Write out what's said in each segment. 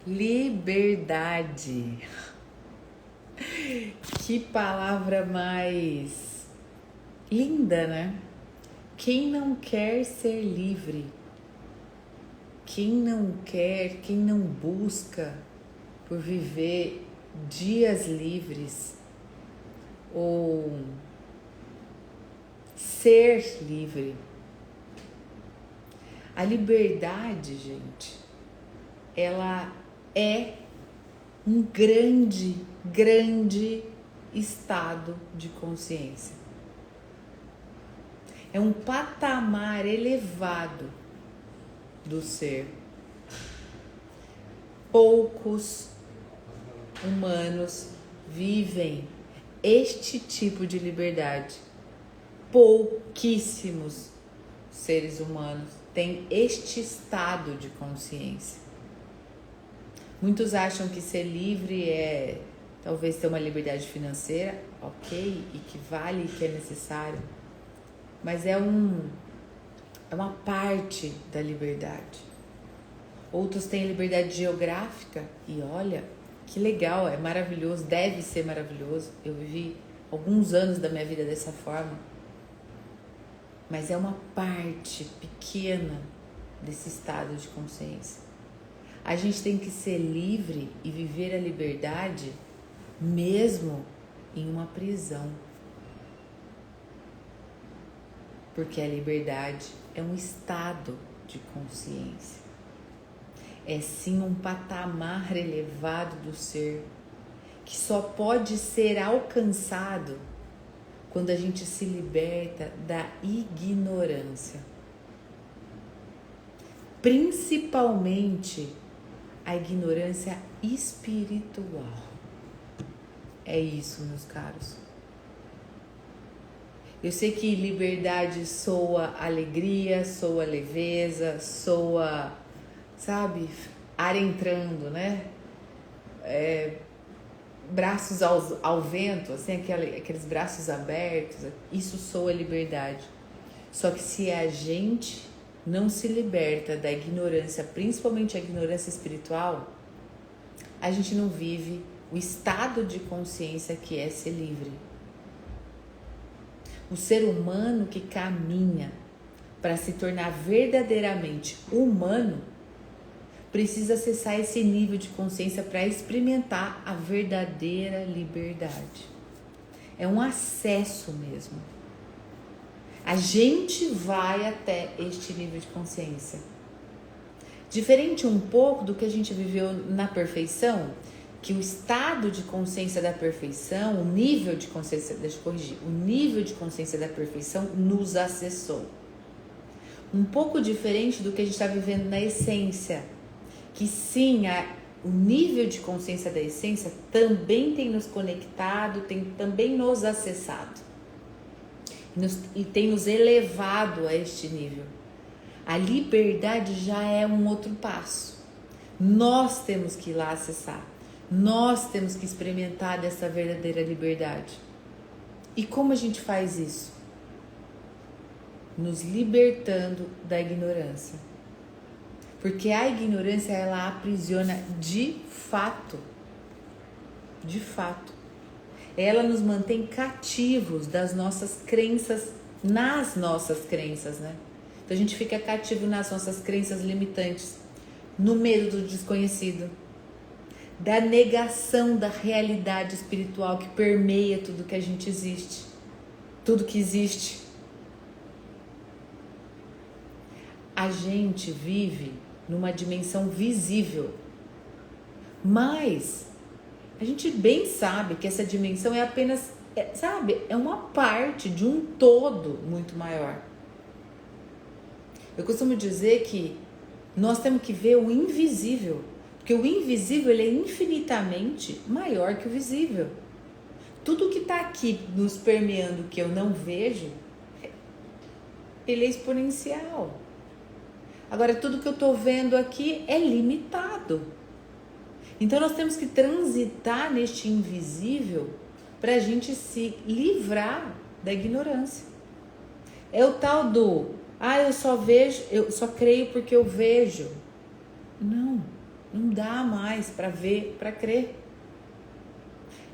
Liberdade. Que palavra mais linda, né? Quem não quer ser livre? Quem não quer, quem não busca por viver dias livres ou ser livre? A liberdade, gente, ela é um grande estado de consciência. É um patamar elevado do ser. Poucos humanos vivem este tipo de liberdade. Pouquíssimos seres humanos têm este estado de consciência. Muitos acham que ser livre é talvez ter uma liberdade financeira, ok, e que vale e que é necessário, mas é uma parte da liberdade. Outros têm liberdade geográfica e olha, que legal, é maravilhoso, deve ser maravilhoso. Eu vivi alguns anos da minha vida dessa forma, mas é uma parte pequena desse estado de consciência. A gente tem que ser livre e viver a liberdade mesmo em uma prisão. Porque a liberdade é um estado de consciência. É sim um patamar elevado do ser que só pode ser alcançado quando a gente se liberta da ignorância. Principalmente a ignorância espiritual. É isso, meus caros. Eu sei que liberdade soa alegria, soa leveza, soa, sabe, ar entrando, né? Braços ao vento, assim, aqueles braços abertos, isso soa liberdade. Só que se a gente não se liberta da ignorância, principalmente a ignorância espiritual, a gente não vive o estado de consciência que é ser livre. O ser humano que caminha para se tornar verdadeiramente humano precisa acessar esse nível de consciência para experimentar a verdadeira liberdade. É um acesso mesmo. A gente vai até este nível de consciência. Diferente um pouco do que a gente viveu na perfeição, que o estado de consciência da perfeição, o nível de consciência, deixa eu corrigir, o nível de consciência da perfeição nos acessou. Um pouco diferente do que a gente está vivendo na essência, que sim, o nível de consciência da essência também tem nos conectado, tem também nos acessado e tem nos elevado a este nível. A liberdade já é um outro passo. Nós temos que ir lá acessar. Nós temos que experimentar dessa verdadeira liberdade. E como a gente faz isso? Nos libertando da ignorância. Porque a ignorância, ela aprisiona de fato. De fato. Ela nos mantém cativos das nossas crenças, nas nossas crenças, né? Então a gente fica cativo nas nossas crenças limitantes, no medo do desconhecido, da negação da realidade espiritual que permeia tudo que a gente existe, tudo que existe. A gente vive numa dimensão visível, mas a gente bem sabe que essa dimensão é apenas, é uma parte de um todo muito maior. Eu costumo dizer que nós temos que ver o invisível, porque o invisível ele é infinitamente maior que o visível. Tudo que está aqui nos permeando que eu não vejo, ele é exponencial. Agora, tudo que eu estou vendo aqui é limitado. Então, nós temos que transitar neste invisível para a gente se livrar da ignorância. É o tal do, eu só creio porque eu vejo. Não. Não dá mais para ver, para crer.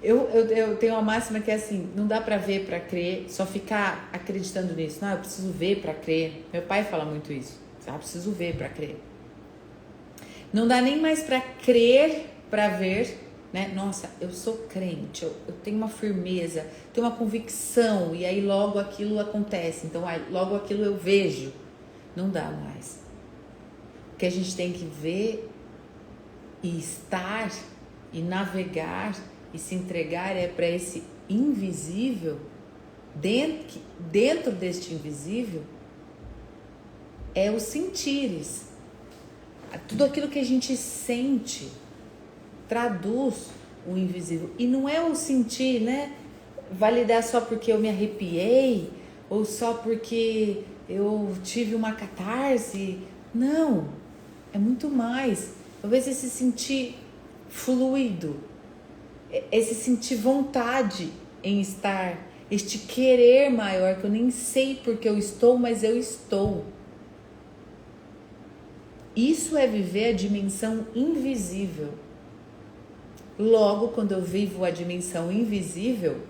Eu tenho uma máxima que é assim, não dá para ver para crer, só ficar acreditando nisso. Não, eu preciso ver para crer. Meu pai fala muito isso. Eu preciso ver para crer. Não dá nem mais para crer para ver, né? Nossa, eu sou crente, eu tenho uma firmeza, tenho uma convicção e aí logo aquilo acontece. Então, logo aquilo eu vejo. Não dá mais. O que a gente tem que ver e estar e navegar e se entregar é para esse invisível, dentro deste invisível, é os sentires. Tudo aquilo que a gente sente traduz o invisível. E não é o sentir, né? Validar só porque eu me arrepiei ou só porque eu tive uma catarse. Não, é muito mais. Talvez esse sentir fluido, esse sentir vontade em estar, este querer maior que eu nem sei porque eu estou, mas eu estou. Isso é viver a dimensão invisível. Logo, quando eu vivo a dimensão invisível,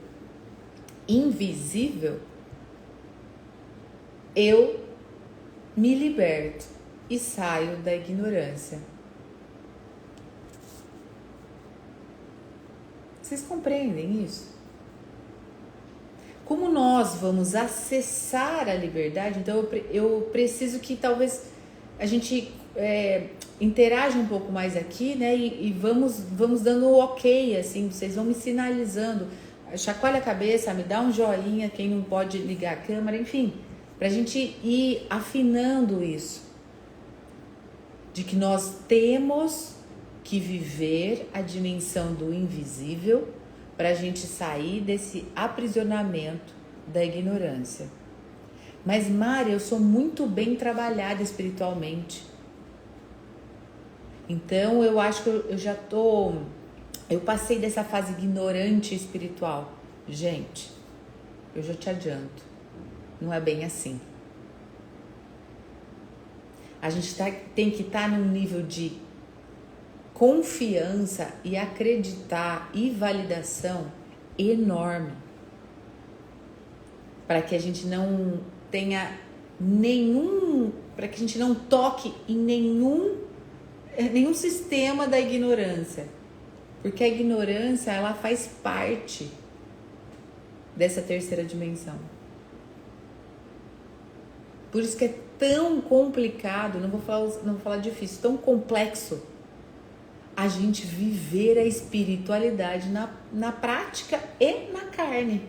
eu me liberto e saio da ignorância. Vocês compreendem isso? Como nós vamos acessar a liberdade, então eu preciso que talvez a gente interaja um pouco mais aqui, né? E vamos dando o ok, assim, vocês vão me sinalizando. Chacoalha a cabeça, me dá um joinha, quem não pode ligar a câmera, enfim, pra gente ir afinando isso. De que nós temos que viver a dimensão do invisível para a gente sair desse aprisionamento da ignorância. Mas, Mari, eu sou muito bem trabalhada espiritualmente. Então, eu acho que eu passei dessa fase ignorante espiritual. Gente, eu já te adianto, não é bem assim. A gente tem que estar num nível de confiança e acreditar e validação enorme para que a gente não tenha para que a gente não toque em nenhum sistema da ignorância, porque a ignorância ela faz parte dessa terceira dimensão. Por isso que é tão complicado, não vou falar difícil, tão complexo a gente viver a espiritualidade na prática e na carne.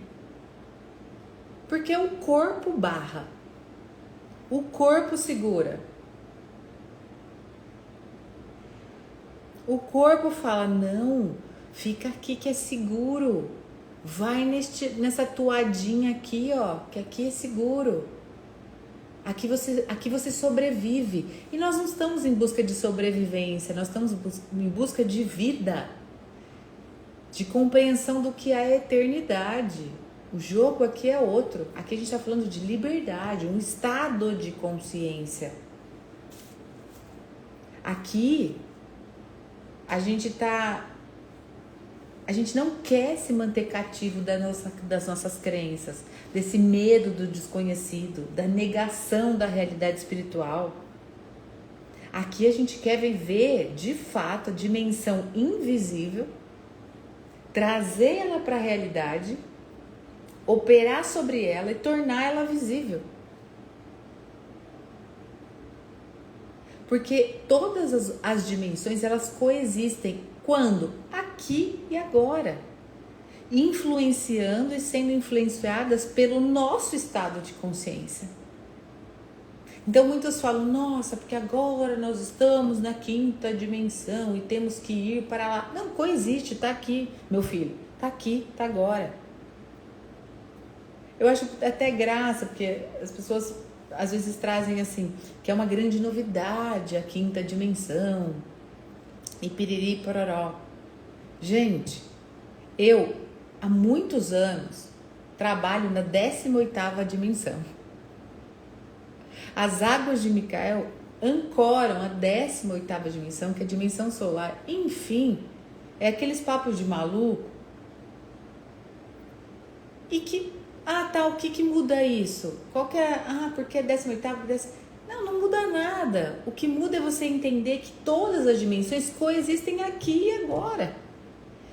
Porque o corpo barra, o corpo segura. O corpo fala, não, fica aqui que é seguro. Vai nessa toadinha aqui, ó, que aqui é seguro. Aqui você sobrevive. E nós não estamos em busca de sobrevivência, nós estamos em busca de vida, de compreensão do que é a eternidade. O jogo aqui é outro. Aqui a gente está falando de liberdade, um estado de consciência. Aqui a gente não quer se manter cativo das nossas crenças, desse medo do desconhecido, da negação da realidade espiritual. Aqui a gente quer viver, de fato, a dimensão invisível, trazer ela para a realidade, operar sobre ela e tornar ela visível. Porque todas as dimensões, elas coexistem. Quando? Aqui e agora. Influenciando e sendo influenciadas pelo nosso estado de consciência. Então muitos falam, nossa, porque agora nós estamos na quinta dimensão e temos que ir para lá. Não, coexiste, tá aqui, meu filho. Tá aqui, tá agora. Eu acho até graça, porque as pessoas às vezes trazem assim, que é uma grande novidade a quinta dimensão. E piriri pororó. Gente, eu há muitos anos trabalho na 18ª dimensão. As águas de Micael ancoram a 18ª dimensão, que é a dimensão solar. Enfim, é aqueles papos de maluco. E que, o que muda isso? Qual que é, porque é 18ª, não muda nada. O que muda é você entender que todas as dimensões coexistem aqui e agora.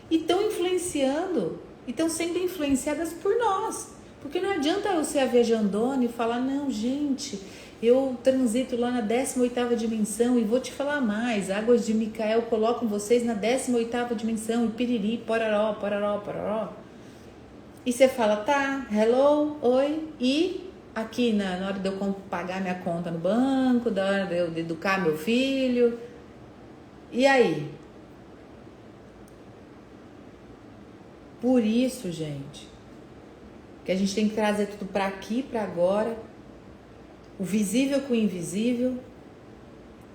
E estão influenciando, e estão sendo influenciadas por nós. Porque não adianta eu ser a viajandona e falar, não, gente, eu transito lá na 18ª dimensão e vou te falar mais. Águas de Micael colocam vocês na 18ª dimensão, e piriri, pororó, pororó, pororó. E você fala, tá, hello, oi, e aqui na hora de eu pagar minha conta no banco, na hora de eu educar meu filho, e aí? Por isso, gente, que a gente tem que trazer tudo para aqui, para agora, o visível com o invisível,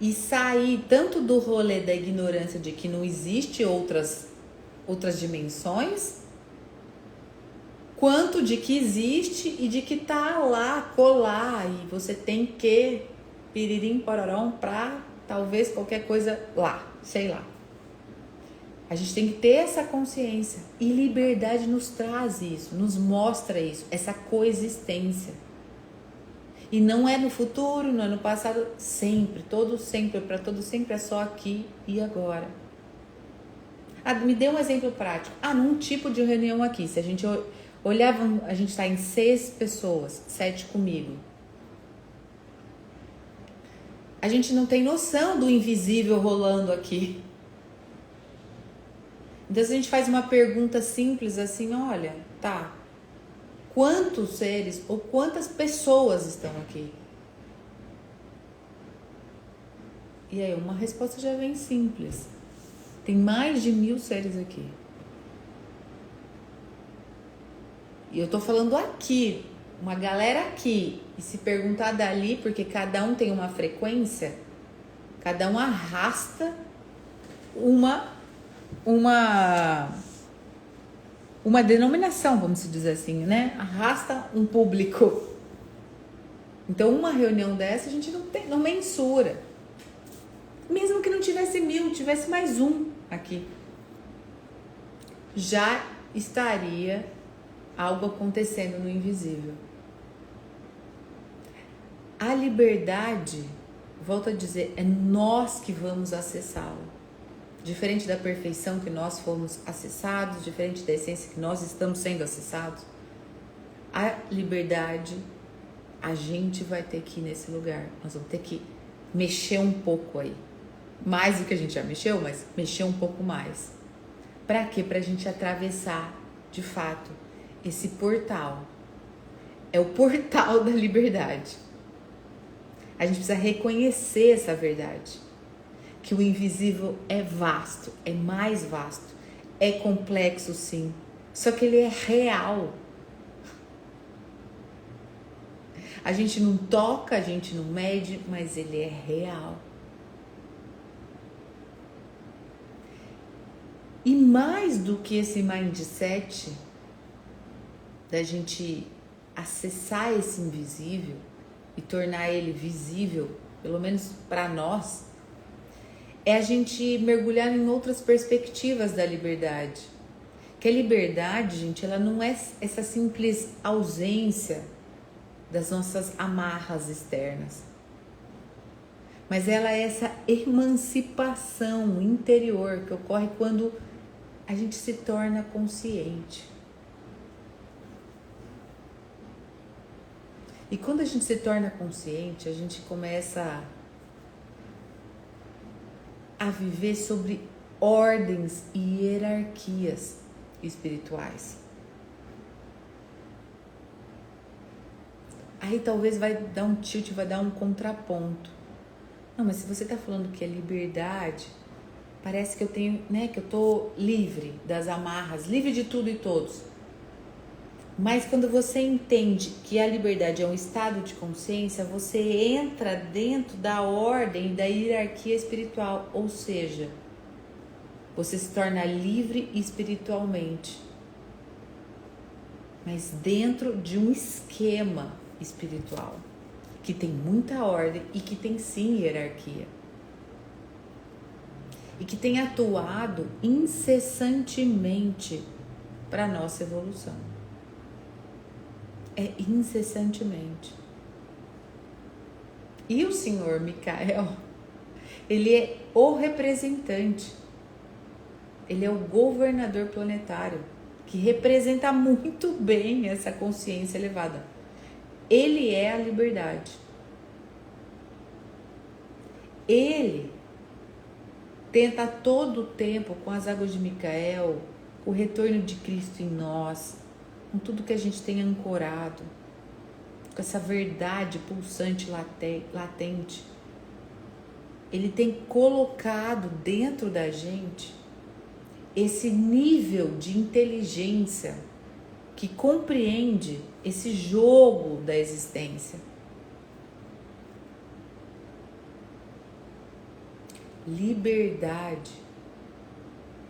e sair tanto do rolê da ignorância de que não existe outras dimensões, quanto de que existe e de que tá lá, colar, e você tem que piririm, pororão, pra talvez qualquer coisa lá, sei lá. A gente tem que ter essa consciência, e liberdade nos traz isso, nos mostra isso, essa coexistência. E não é no futuro, não é no passado, sempre, todo sempre, para todo sempre é só aqui e agora. Me dê um exemplo prático. Num tipo de reunião aqui, se a gente olhar, a gente está em 6 pessoas, 7 comigo. A gente não tem noção do invisível rolando aqui. Então, se a gente faz uma pergunta simples assim, olha, tá, quantos seres ou quantas pessoas estão aqui? E aí, uma resposta já vem simples. Tem mais de 1000 seres aqui. E eu tô falando aqui, uma galera aqui. E se perguntar dali, porque cada um tem uma frequência, cada um arrasta uma denominação, vamos dizer assim, né? Arrasta um público. Então, uma reunião dessa a gente não mensura. Mesmo que não tivesse 1000, tivesse mais um aqui, já estaria algo acontecendo no invisível. A liberdade, volto a dizer, é nós que vamos acessá-la. Diferente da perfeição que nós fomos acessados, diferente da essência que nós estamos sendo acessados, a liberdade, a gente vai ter que ir nesse lugar. Nós vamos ter que mexer um pouco aí. Mais do que a gente já mexeu, mas mexer um pouco mais. Para quê? Pra gente atravessar, de fato, esse portal. É o portal da liberdade. A gente precisa reconhecer essa verdade. Que o invisível é vasto, é mais vasto, é complexo sim, só que ele é real. A gente não toca, a gente não mede, mas ele é real. E mais do que esse mindset da gente acessar esse invisível e tornar ele visível, pelo menos para nós, é a gente mergulhar em outras perspectivas da liberdade. Que a liberdade, gente, ela não é essa simples ausência das nossas amarras externas. Mas ela é essa emancipação interior que ocorre quando a gente se torna consciente. E quando a gente se torna consciente, a gente começa a viver sobre ordens e hierarquias espirituais. Aí talvez vai dar um tilt, vai dar um contraponto. Não, mas se você está falando que é liberdade, parece que eu tenho, né, que eu tô livre das amarras, livre de tudo e todos. Mas quando você entende que a liberdade é um estado de consciência, você entra dentro da ordem, da hierarquia espiritual, ou seja, você se torna livre espiritualmente, mas dentro de um esquema espiritual, que tem muita ordem e que tem sim hierarquia. E que tem atuado incessantemente para a nossa evolução. É incessantemente. E o senhor Micael, ele é o representante. Ele é o governador planetário, que representa muito bem essa consciência elevada. Ele é a liberdade. Ele tenta a todo tempo, com as águas de Micael, com o retorno de Cristo em nós, com tudo que a gente tem ancorado, com essa verdade pulsante latente, ele tem colocado dentro da gente esse nível de inteligência que compreende esse jogo da existência. Liberdade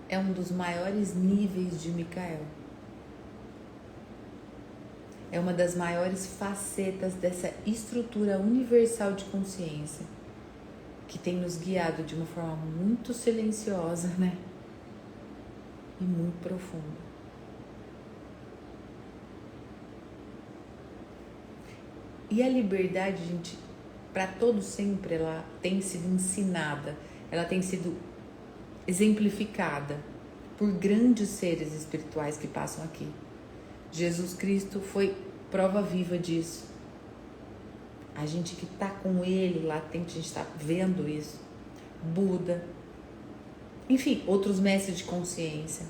é um dos maiores níveis de Micael. É uma das maiores facetas dessa estrutura universal de consciência que tem nos guiado de uma forma muito silenciosa, né? E muito profunda. E a liberdade, gente, para todo sempre, ela tem sido ensinada, ela tem sido exemplificada por grandes seres espirituais que passam aqui. Jesus Cristo foi prova viva disso. A gente que está com ele latente, a gente está vendo isso. Buda, enfim, outros mestres de consciência.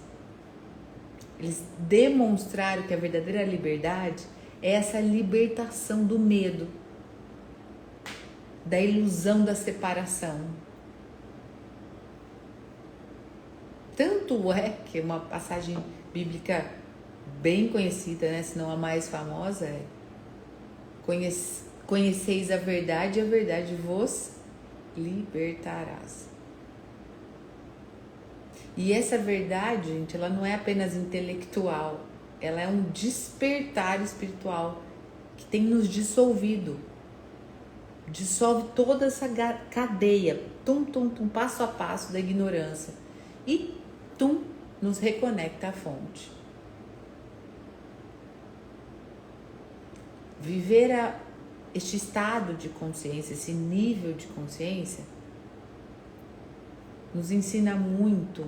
Eles demonstraram que a verdadeira liberdade é essa libertação do medo, da ilusão da separação. Tanto é que uma passagem bíblica bem conhecida, né, se não a mais famosa, é: conheceis a verdade e a verdade vos libertarás. E essa verdade, gente, ela não é apenas intelectual, ela é um despertar espiritual que tem nos dissolvido. Dissolve toda essa cadeia, passo a passo da ignorância. E nos reconecta à fonte. Viver este estado de consciência, esse nível de consciência, nos ensina muito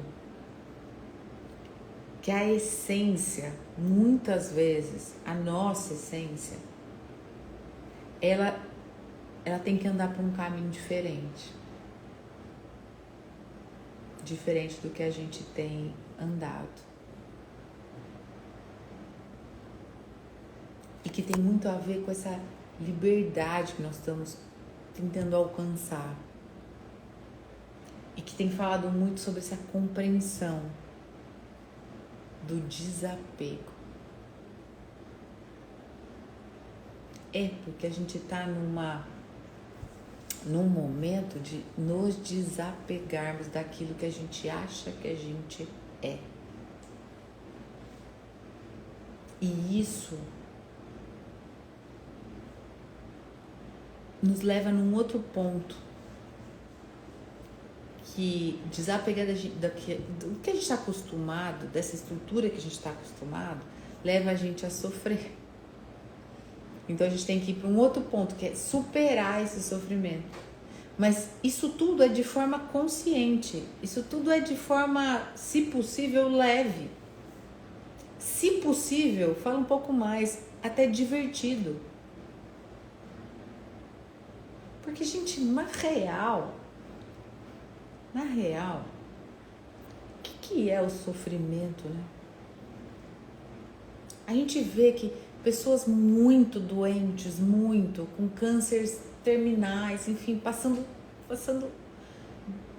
que a essência, muitas vezes, a nossa essência, ela tem que andar por um caminho diferente. Diferente do que a gente tem andado. E que tem muito a ver com essa liberdade que nós estamos tentando alcançar. E que tem falado muito sobre essa compreensão do desapego. É porque a gente está num momento de nos desapegarmos daquilo que a gente acha que a gente é. E isso nos leva num outro ponto, que desapegar do que a gente está acostumado, dessa estrutura que a gente está acostumado, leva a gente a sofrer. Então a gente tem que ir para um outro ponto, que é superar esse sofrimento. Mas isso tudo é de forma consciente, isso tudo é de forma, se possível, leve. Se possível, fala um pouco mais, até divertido. Porque, gente, na real, o que é o sofrimento, né? A gente vê que pessoas muito doentes, com cânceres terminais, enfim, passando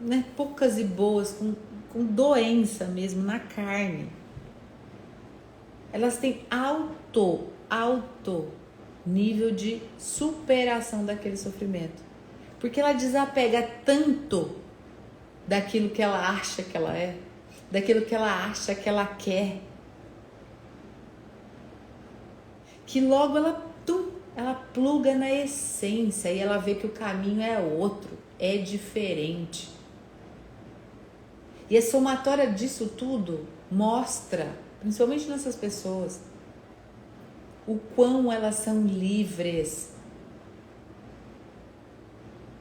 né, poucas e boas, com doença mesmo na carne. Elas têm alto nível de superação daquele sofrimento. Porque ela desapega tanto daquilo que ela acha que ela é, daquilo que ela acha que ela quer, que logo ela ela pluga na essência e ela vê que o caminho é outro, é diferente. E a somatória disso tudo mostra, principalmente nessas pessoas, o quão elas são livres,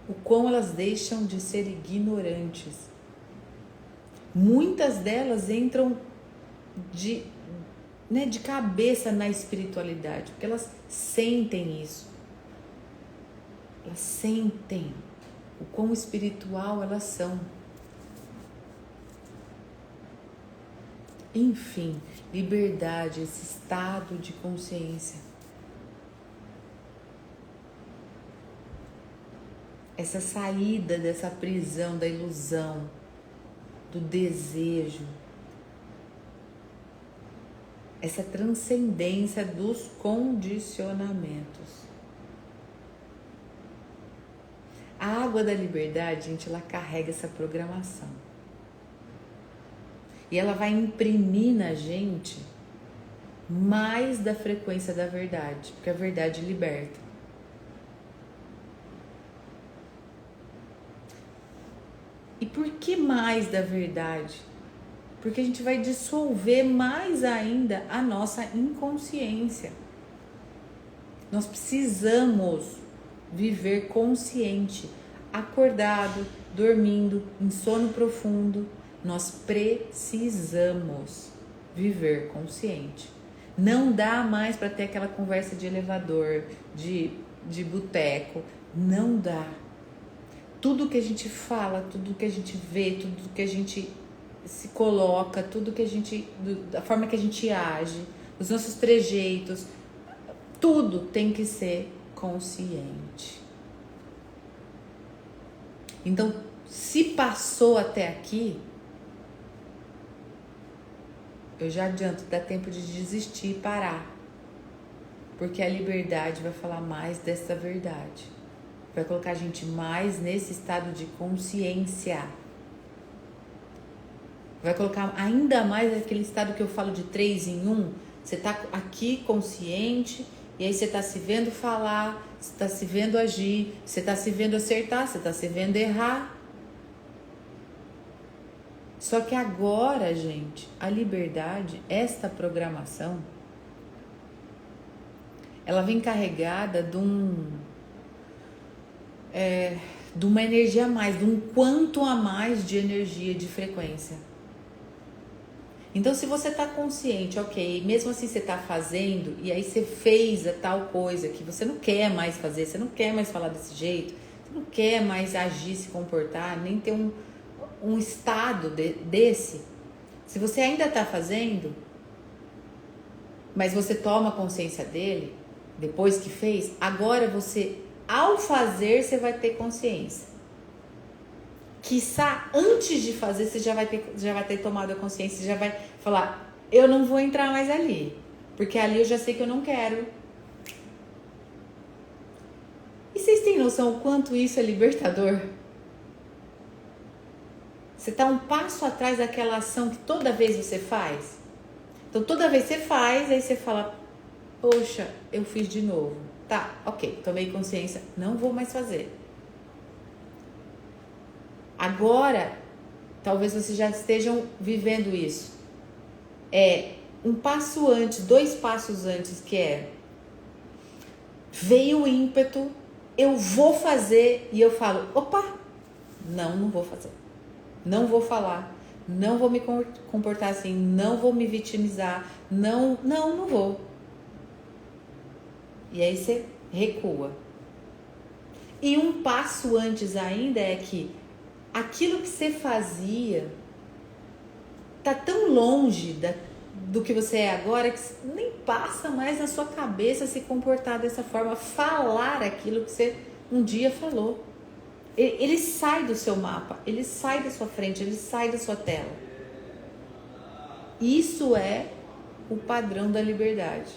o quão elas deixam de ser ignorantes. Muitas delas entram de cabeça na espiritualidade, porque elas sentem isso. Elas sentem o quão espiritual elas são. Enfim, liberdade, esse estado de consciência. Essa saída dessa prisão, da ilusão, do desejo. Essa transcendência dos condicionamentos. A água da liberdade, gente, ela carrega essa programação. E ela vai imprimir na gente mais da frequência da verdade, porque a verdade liberta. E por que mais da verdade? Porque a gente vai dissolver mais ainda a nossa inconsciência. Nós precisamos viver consciente, acordado, dormindo, em sono profundo. Nós precisamos viver consciente. Não dá mais para ter aquela conversa de elevador, de boteco. Não dá. Tudo que a gente fala, tudo que a gente vê, tudo que a gente se coloca, tudo que a gente, da forma que a gente age, os nossos trejeitos, tudo tem que ser consciente. Então, se passou até aqui, eu já adianto, dá tempo de desistir e parar. Porque a liberdade vai falar mais dessa verdade. Vai colocar a gente mais nesse estado de consciência. Vai colocar ainda mais aquele estado que eu falo de 3 em 1. Você tá aqui consciente, e aí você tá se vendo falar, você tá se vendo agir, você tá se vendo acertar, você tá se vendo errar. Só que agora, gente, a liberdade, esta programação, ela vem carregada de uma energia a mais, de um quanto a mais de energia, de frequência. Então, se você está consciente, ok, mesmo assim você está fazendo, e aí você fez a tal coisa que você não quer mais fazer, você não quer mais falar desse jeito, você não quer mais agir, se comportar, nem ter um estado desse. Se você ainda está fazendo, mas você toma consciência dele, depois que fez, agora você, ao fazer, você vai ter consciência. Quiçá, antes de fazer, você já vai ter tomado a consciência, você já vai falar, eu não vou entrar mais ali, porque ali eu já sei que eu não quero. E vocês têm noção o quanto isso é libertador? Você está um passo atrás daquela ação que toda vez você faz. Então, toda vez você faz, aí você fala, poxa, eu fiz de novo. Tá, ok, tomei consciência, não vou mais fazer. Agora, talvez vocês já estejam vivendo isso. É um passo antes, 2 passos antes, que é, veio o ímpeto, eu vou fazer, e eu falo, opa, não vou fazer. Não vou falar, não vou me comportar assim, não vou me vitimizar, não vou. E aí você recua. E um passo antes ainda é que aquilo que você fazia tá tão longe do que você é agora que nem passa mais na sua cabeça se comportar dessa forma, falar aquilo que você um dia falou. Ele sai do seu mapa, ele sai da sua frente, ele sai da sua tela. Isso é o padrão da liberdade.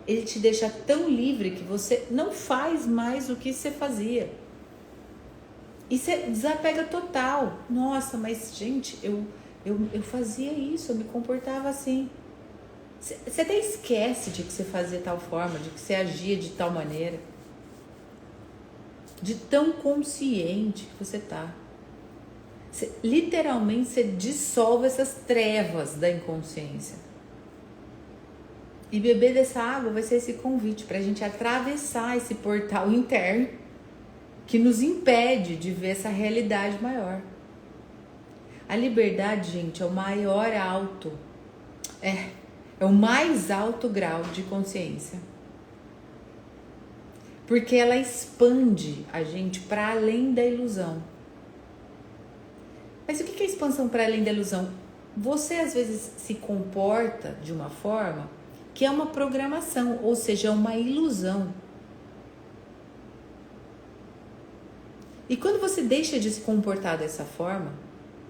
Ele te deixa tão livre que você não faz mais o que você fazia. E você desapega total. Nossa, mas gente, eu fazia isso, eu me comportava assim. Você até esquece de que você fazia tal forma, de que você agia de tal maneira. De tão consciente que você tá. Literalmente você dissolve essas trevas da inconsciência. E beber dessa água vai ser esse convite para a gente atravessar esse portal interno que nos impede de ver essa realidade maior. A liberdade, gente, é o maior alto, é o mais alto grau de consciência. Porque ela expande a gente para além da ilusão. Mas o que é expansão para além da ilusão? Você às vezes se comporta de uma forma que é uma programação, ou seja, é uma ilusão. E quando você deixa de se comportar dessa forma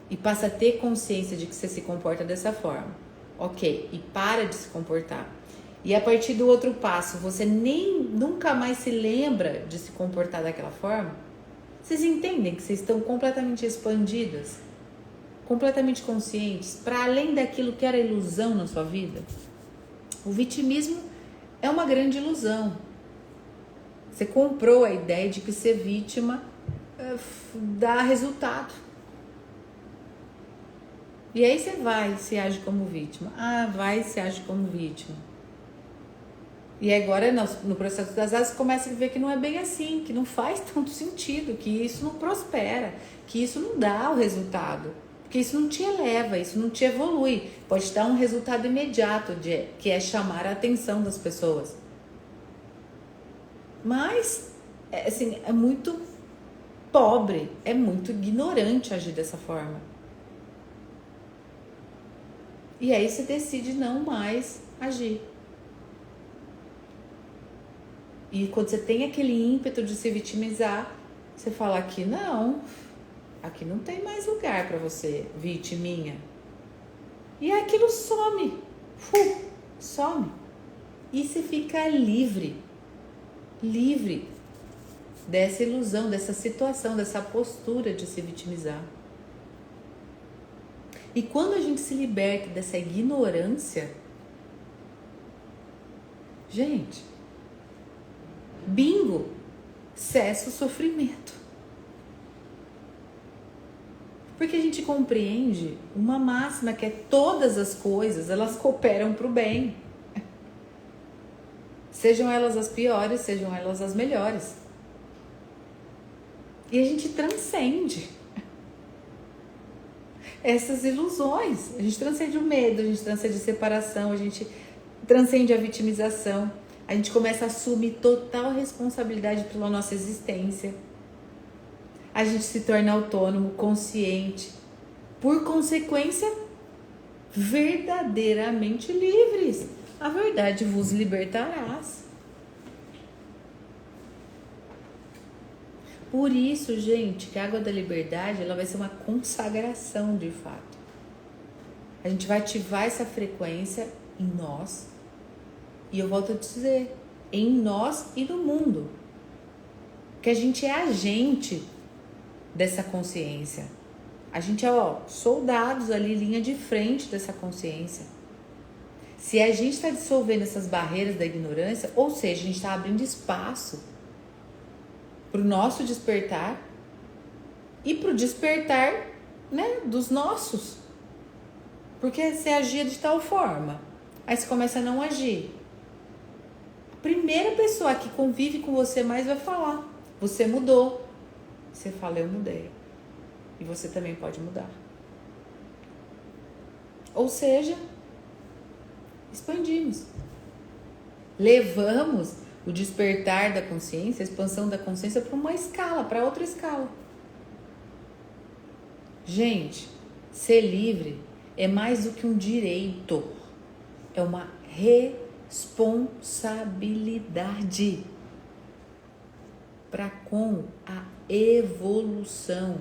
e passa a ter consciência de que você se comporta dessa forma, ok, e para de se comportar. E a partir do outro passo, você nunca mais se lembra de se comportar daquela forma. Vocês entendem que vocês estão completamente expandidas, completamente conscientes, para além daquilo que era ilusão na sua vida? O vitimismo é uma grande ilusão. Você comprou a ideia de que ser vítima dá resultado. E aí você vai, se age como vítima. Vai, se age como vítima. E agora no processo das asas começa a ver que não é bem assim, que não faz tanto sentido, que isso não prospera, que isso não dá o resultado, porque isso não te eleva, isso não te evolui. Pode dar um resultado imediato, que é chamar a atenção das pessoas. Mas, assim, é muito pobre, é muito ignorante agir dessa forma. E aí você decide não mais agir. E quando você tem aquele ímpeto de se vitimizar, você fala, aqui não tem mais lugar para você, vitiminha. E aquilo some, some. E você fica livre dessa ilusão, dessa situação, dessa postura de se vitimizar. E quando a gente se liberta dessa ignorância, gente, bingo, cessa o sofrimento. Porque a gente compreende uma máxima que é todas as coisas, elas cooperam para o bem. Sejam elas as piores, sejam elas as melhores. E a gente transcende essas ilusões. A gente transcende o medo, a gente transcende a separação, a gente transcende a vitimização. A gente começa a assumir total responsabilidade pela nossa existência. A gente se torna autônomo, consciente. Por consequência, verdadeiramente livres. A verdade vos libertarás. Por isso, gente, que a água da liberdade ela vai ser uma consagração de fato. A gente vai ativar essa frequência em nós. E eu volto a dizer, em nós e no mundo. Que a gente é agente dessa consciência. A gente é, soldados ali, linha de frente dessa consciência. Se a gente está dissolvendo essas barreiras da ignorância, ou seja, a gente está abrindo espaço para o nosso despertar e para o despertar, né, dos nossos. Porque você agia de tal forma, aí você começa a não agir. A primeira pessoa que convive com você mais vai falar, você mudou. Você fala, eu mudei. E você também pode mudar. Ou seja, expandimos. Levamos o despertar da consciência, a expansão da consciência para uma escala, para outra escala. Gente, ser livre é mais do que um direito. É uma responsabilidade para com a evolução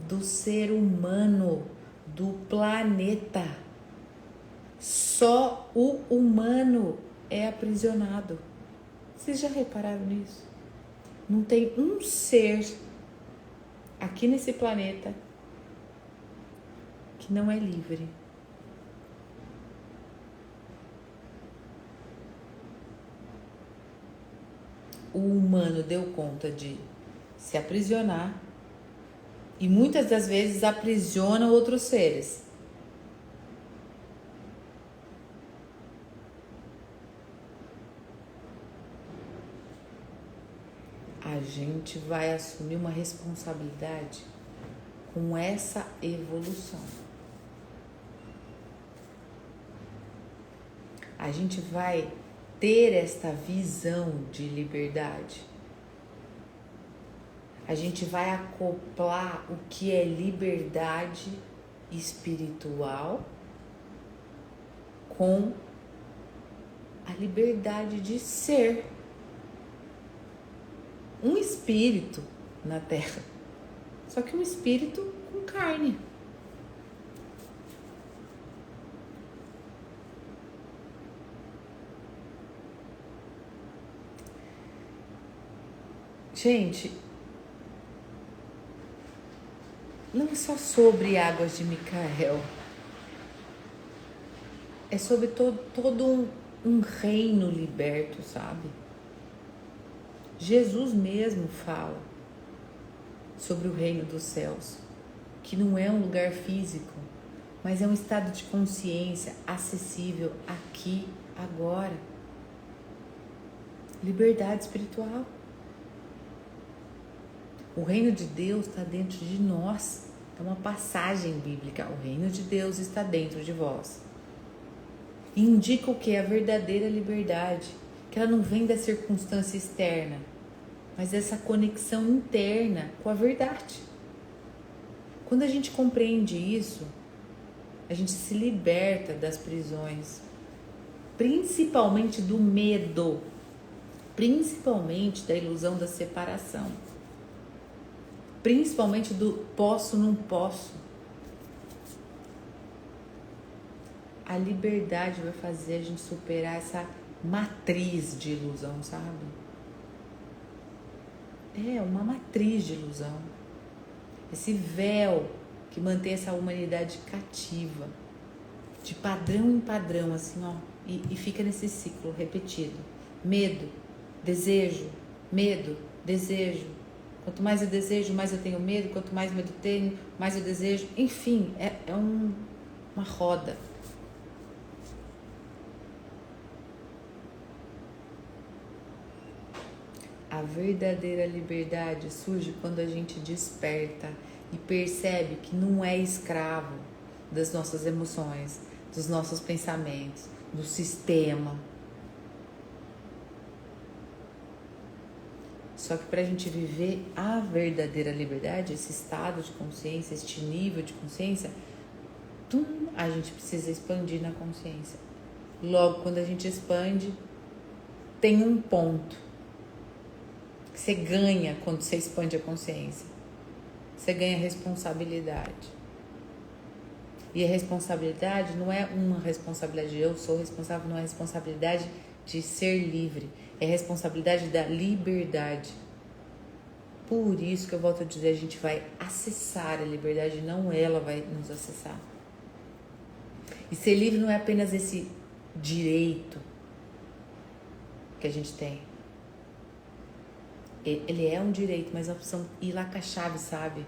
do ser humano, do planeta. Só o humano é aprisionado. Vocês já repararam nisso? Não tem um ser aqui nesse planeta que não é livre. humano deu conta de se aprisionar e muitas das vezes aprisiona outros seres. A gente vai assumir uma responsabilidade com essa evolução. A gente vai ter esta visão de liberdade. A gente vai acoplar o que é liberdade espiritual com a liberdade de ser um espírito na Terra, só que um espírito com carne. Gente, não é só sobre Águas de Micael, é sobre todo um reino liberto, sabe? Jesus mesmo fala sobre o reino dos céus, que não é um lugar físico, mas é um estado de consciência acessível aqui, agora. Liberdade espiritual. O reino de Deus está dentro de nós. É uma passagem bíblica. O reino de Deus está dentro de vós. E indica o que? A verdadeira liberdade. Que ela não vem da circunstância externa, mas dessa conexão interna com a verdade. Quando a gente compreende isso, a gente se liberta das prisões, principalmente do medo, principalmente da ilusão da separação, principalmente do posso, não posso. A liberdade vai fazer a gente superar essa matriz de ilusão, sabe? É uma matriz de ilusão. Esse véu que mantém essa humanidade cativa, de padrão em padrão, assim, ó, e fica nesse ciclo repetido. Medo, desejo, medo, desejo. Quanto mais eu desejo, mais eu tenho medo. Quanto mais medo tenho, mais eu desejo. Enfim, uma roda. A verdadeira liberdade surge quando a gente desperta e percebe que não é escravo das nossas emoções, dos nossos pensamentos, do sistema. Só que para a gente viver a verdadeira liberdade, esse estado de consciência, este nível de consciência, a gente precisa expandir na consciência. Logo, quando a gente expande, tem um ponto que você ganha quando você expande a consciência. Você ganha responsabilidade. E a responsabilidade não é uma responsabilidade de eu sou responsável, não é a responsabilidade de ser livre. É a responsabilidade da liberdade. Por isso que eu volto a dizer, a gente vai acessar a liberdade, não ela vai nos acessar. E ser livre não é apenas esse direito que a gente tem. Ele é um direito, mas nós precisamos ir lá com a chave, sabe?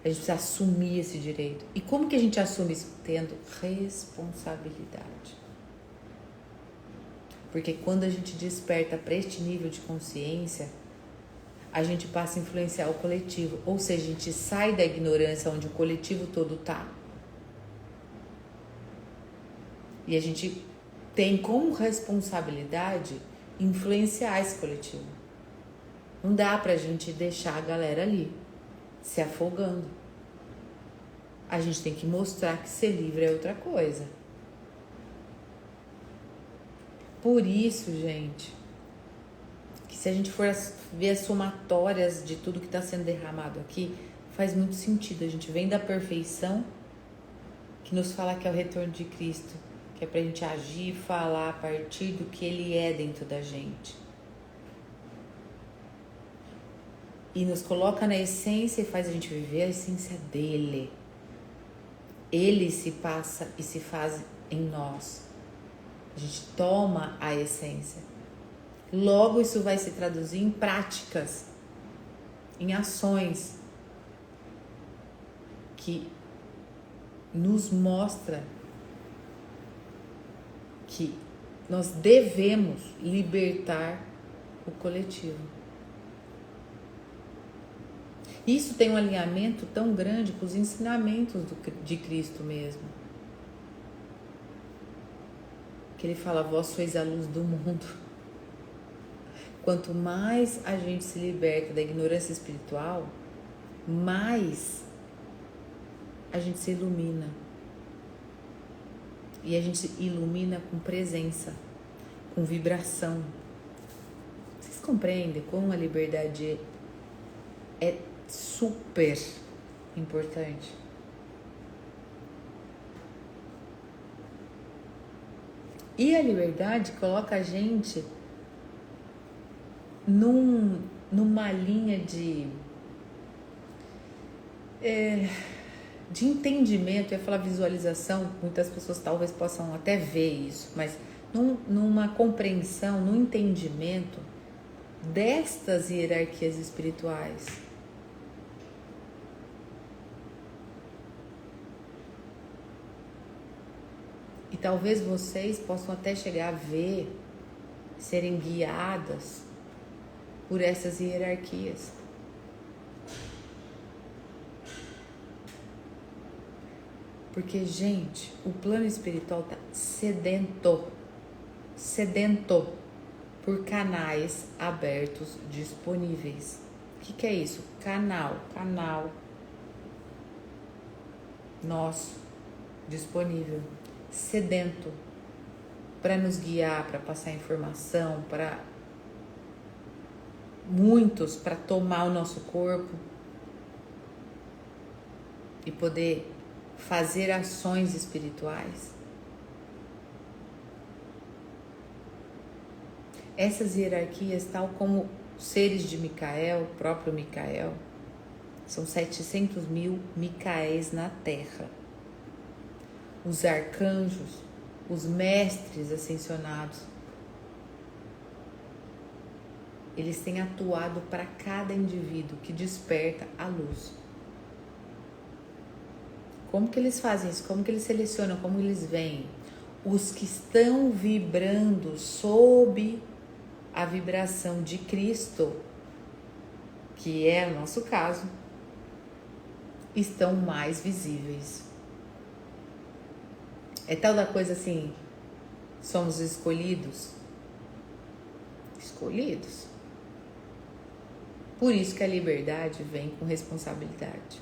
A gente precisa assumir esse direito. E como que a gente assume isso? Tendo responsabilidade. Porque quando a gente desperta para este nível de consciência, a gente passa a influenciar o coletivo. Ou seja, a gente sai da ignorância onde o coletivo todo está. E a gente tem como responsabilidade influenciar esse coletivo. Não dá pra gente deixar a galera ali, se afogando. A gente tem que mostrar que ser livre é outra coisa. Por isso, gente, que se a gente for ver as somatórias de tudo que está sendo derramado aqui, faz muito sentido. A gente vem da perfeição, que nos fala que é o retorno de Cristo, que é pra gente agir e falar a partir do que Ele é dentro da gente. E nos coloca na essência e faz a gente viver a essência dele. Ele se passa e se faz em nós. A gente toma a essência. Logo, isso vai se traduzir em práticas, em ações que nos mostra que nós devemos libertar o coletivo. Isso tem um alinhamento tão grande com os ensinamentos de Cristo mesmo. Que ele fala, vós sois a luz do mundo. Quanto mais a gente se liberta da ignorância espiritual, mais a gente se ilumina. E a gente se ilumina com presença, com vibração. Vocês compreendem como a liberdade é super importante? E a liberdade coloca a gente numa linha de entendimento. Eu ia falar visualização, muitas pessoas talvez possam até ver isso, mas numa compreensão, num entendimento destas hierarquias espirituais. E talvez vocês possam até chegar a ver, serem guiadas por essas hierarquias. Porque, gente, o plano espiritual está sedento por canais abertos disponíveis. O que é isso? Canal nosso disponível, sedento para nos guiar, para passar informação, para muitos, para tomar o nosso corpo e poder fazer ações espirituais. Essas hierarquias, tal como seres de Micael, o próprio Micael, são 700 mil Micaéis na Terra. Os arcanjos, os mestres ascensionados, eles têm atuado para cada indivíduo que desperta a luz. Como que eles fazem isso? Como que eles selecionam? Como eles veem? Os que estão vibrando sob a vibração de Cristo, que é o nosso caso, estão mais visíveis. É tal da coisa assim, somos escolhidos. Escolhidos. Por isso que a liberdade vem com responsabilidade.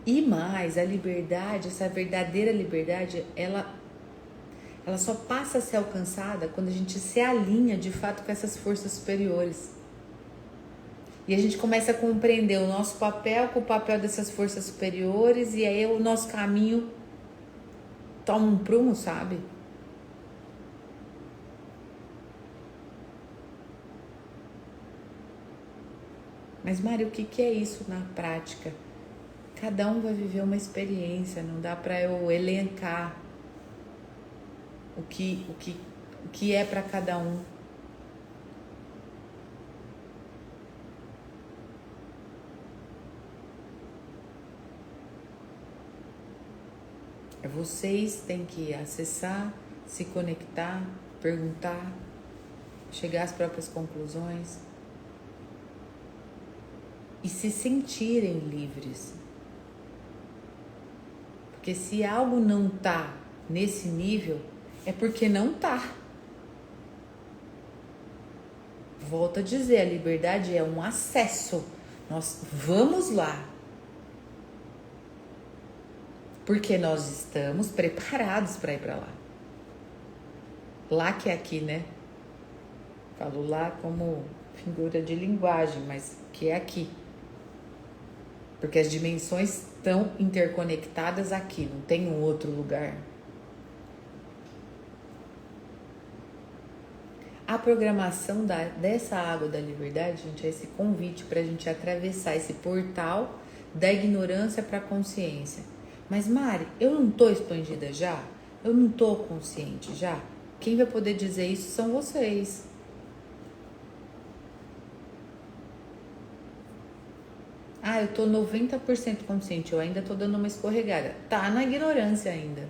E mais, a liberdade, essa verdadeira liberdade, ela só passa a ser alcançada quando a gente se alinha de fato com essas forças superiores. E a gente começa a compreender o nosso papel com o papel dessas forças superiores, e aí o nosso caminho toma um prumo, sabe? Mas, Mari, o que é isso na prática? Cada um vai viver uma experiência, não dá para eu elencar o que é para cada um. Vocês têm que acessar, se conectar, perguntar, chegar às próprias conclusões e se sentirem livres. Porque se algo não tá nesse nível, é porque não tá. Volto a dizer, a liberdade é um acesso. Nós vamos lá. Porque nós estamos preparados para ir para lá. Lá que é aqui, né? Falo lá como figura de linguagem, mas que é aqui. Porque as dimensões estão interconectadas aqui, não tem um outro lugar. A programação dessa água da liberdade, gente, é esse convite para a gente atravessar esse portal da ignorância para a consciência. Mas Mari, eu não tô expandida já? Eu não tô consciente já? Quem vai poder dizer isso são vocês. Ah, eu tô 90% consciente, eu ainda tô dando uma escorregada. Tá na ignorância ainda.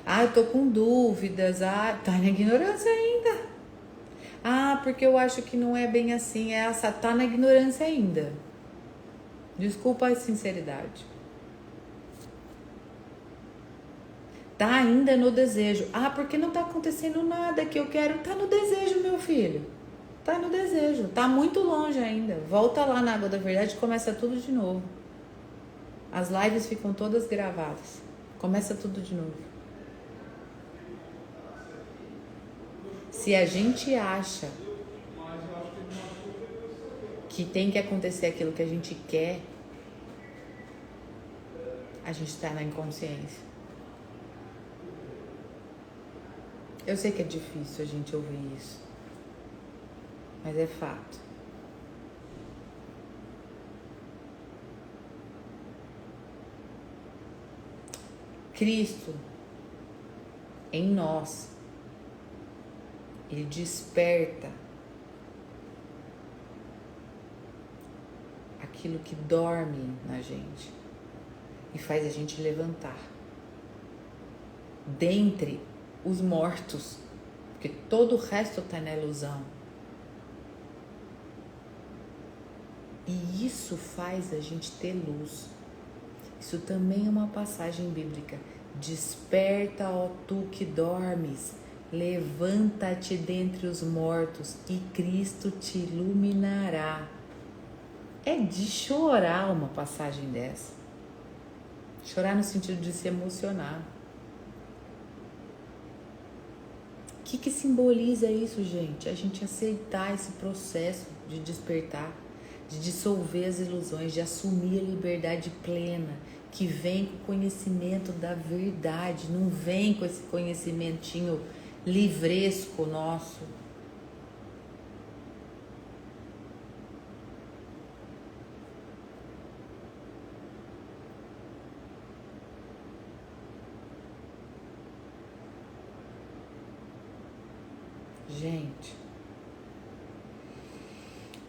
Ah, eu tô com dúvidas. Ah, tá na ignorância ainda. Ah, porque eu acho que não é bem assim. É essa, tá na ignorância ainda. Desculpa a sinceridade. Tá ainda no desejo. Ah, porque não tá acontecendo nada que eu quero. Tá no desejo, meu filho. Tá no desejo. Tá muito longe ainda. Volta lá na Água da Verdade e começa tudo de novo. As lives ficam todas gravadas. Começa tudo de novo. Se a gente acha que tem que acontecer aquilo que a gente quer, a gente está na inconsciência. Eu sei que é difícil a gente ouvir isso, mas é fato. Cristo, em nós, Ele desperta aquilo que dorme na gente e faz a gente levantar. Dentre os mortos, porque todo o resto está na ilusão. E isso faz a gente ter luz. Isso também é uma passagem bíblica. Desperta, ó tu que dormes, levanta-te dentre os mortos e Cristo te iluminará. É de chorar uma passagem dessa. Chorar no sentido de se emocionar. O que simboliza isso, gente? A gente aceitar esse processo de despertar, de dissolver as ilusões, de assumir a liberdade plena, que vem com o conhecimento da verdade, não vem com esse conhecimentinho livresco nosso. Gente,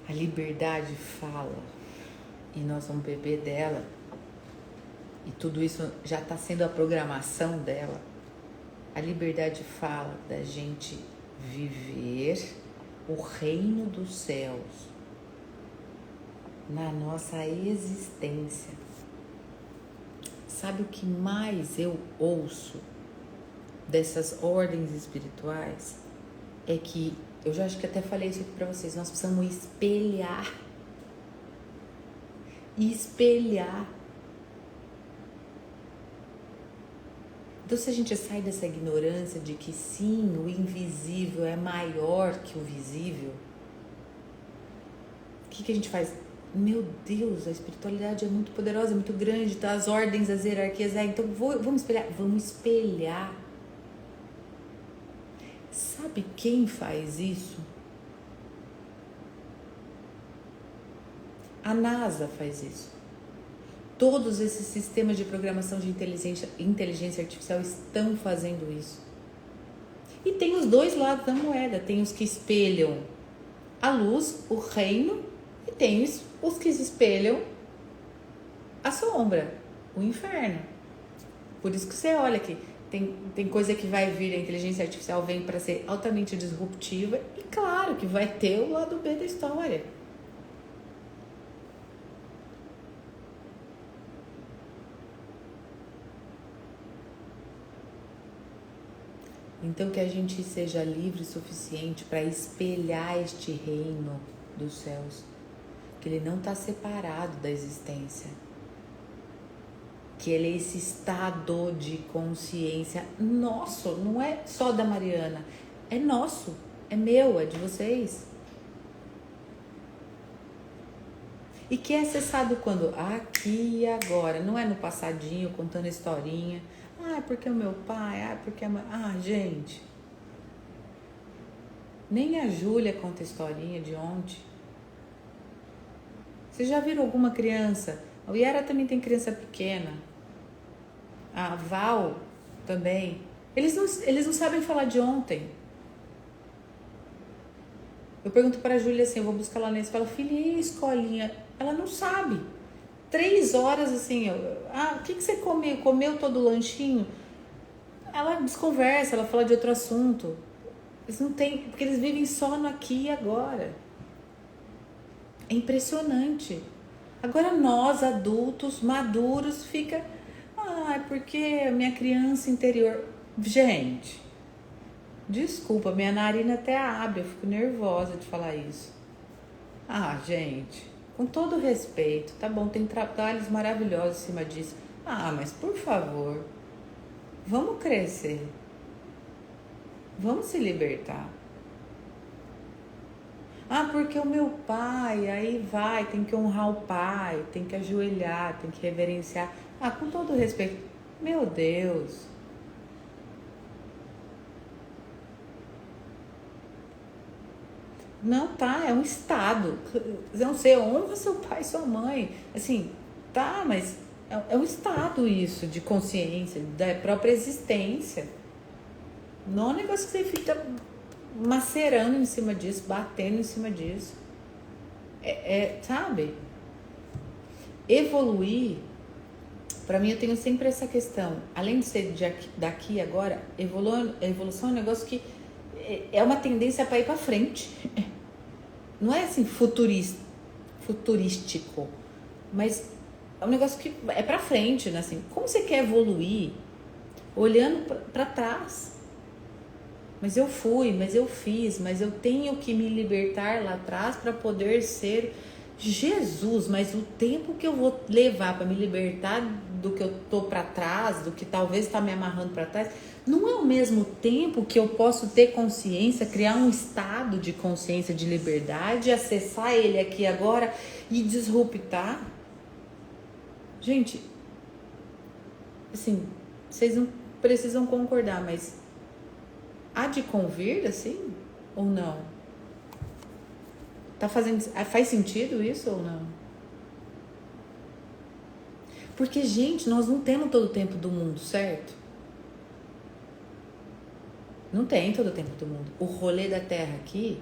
a liberdade fala e nós vamos beber dela e tudo isso já está sendo a programação dela. A liberdade fala da gente viver o reino dos céus na nossa existência. Sabe o que mais eu ouço dessas ordens espirituais? É que, eu já acho que até falei isso aqui pra vocês, nós precisamos espelhar. Então, se a gente sai dessa ignorância de que sim, o invisível é maior que o visível, o que a gente faz? Meu Deus, a espiritualidade é muito poderosa, é muito grande, tá? As ordens, as hierarquias, então vamos espelhar. Vamos espelhar. Sabe quem faz isso? A NASA faz isso. Todos esses sistemas de programação de inteligência artificial estão fazendo isso. E tem os dois lados da moeda. Tem os que espelham a luz, o reino, e tem os que espelham a sombra, o inferno. Por isso que você olha aqui, tem coisa que vai vir, a inteligência artificial vem para ser altamente disruptiva, e claro que vai ter o lado B da história. Então que a gente seja livre o suficiente para espelhar este reino dos céus, que ele não está separado da existência, que ele é esse estado de consciência nosso, não é só da Mariana, é nosso, é meu, é de vocês. E que é acessado quando? Aqui e agora, não é no passadinho contando historinha. Ah, porque o meu pai, porque a mãe. Gente. Nem a Júlia conta historinha de ontem. Vocês já viram alguma criança, O Yara também tem criança pequena. A Val também. Eles não sabem falar de ontem. Eu pergunto para a Júlia assim, eu vou buscar lá na escola, filha, e a escolinha? Ela não sabe. 3 horas assim, o que você comeu? Comeu todo o lanchinho? Ela desconversa, ela fala de outro assunto. Eles não têm, porque eles vivem só no aqui e agora. É impressionante. Agora nós, adultos, maduros, fica... porque a minha criança interior... Gente, desculpa, minha narina até abre, eu fico nervosa de falar isso. Gente, com todo respeito, tá bom, tem trabalhos maravilhosos em cima disso. Mas por favor, vamos crescer. Vamos se libertar. Porque o meu pai, aí tem que honrar o pai, tem que ajoelhar, tem que reverenciar. Com todo respeito, meu Deus. Não é um estado. Não sei, honra seu pai e sua mãe. Assim, mas é um estado isso, de consciência, da própria existência. Não é um negócio que você fica macerando em cima disso, batendo em cima disso. Sabe? Evoluir, pra mim eu tenho sempre essa questão. Além de ser daqui e agora, evolução é um negócio que é uma tendência para ir para frente. Não é assim futurístico, mas é um negócio que é para frente, né? Assim, como você quer evoluir olhando para trás? Mas eu fui, mas eu fiz, mas eu tenho que me libertar lá atrás para poder ser Jesus. Mas o tempo que eu vou levar para me libertar do que eu tô para trás, do que talvez está me amarrando para trás, não é o mesmo tempo que eu posso ter consciência, criar um estado de consciência, de liberdade, acessar ele aqui agora e disruptar. Gente, assim, vocês não precisam concordar, mas há de convir, assim, ou não? Faz sentido isso ou não? Porque, gente, nós não temos todo o tempo do mundo, certo? Não tem todo o tempo do mundo. O rolê da Terra aqui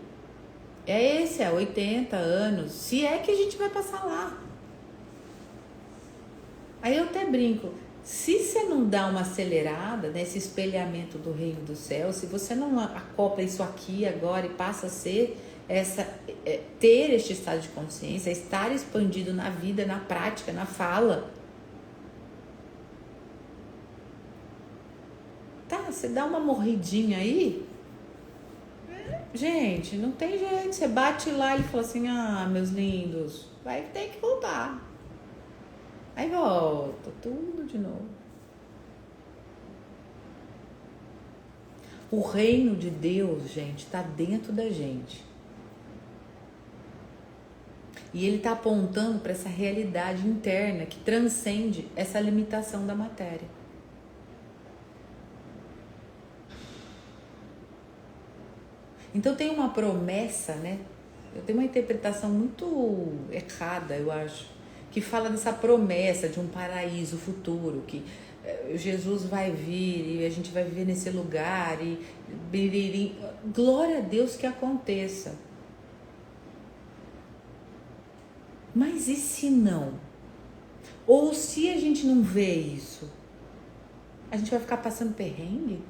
é esse, 80 anos, se é que a gente vai passar lá. Aí eu até brinco, se você não dá uma acelerada nesse espelhamento do reino do céu, se você não acopla isso aqui agora e passa a ser ter este estado de consciência, estar expandido na vida, na prática, na fala, você dá uma morridinha aí, gente, não tem jeito, você bate lá e fala assim, meus lindos, vai ter que voltar. Aí volta tudo de novo. O reino de Deus, gente, está dentro da gente. E ele está apontando para essa realidade interna que transcende essa limitação da matéria. Então tem uma promessa, né? Eu tenho uma interpretação muito errada, eu acho, que fala dessa promessa de um paraíso futuro, que Jesus vai vir e a gente vai viver nesse lugar e glória a Deus que aconteça. Mas e se não? Ou se a gente não vê isso? A gente vai ficar passando perrengue?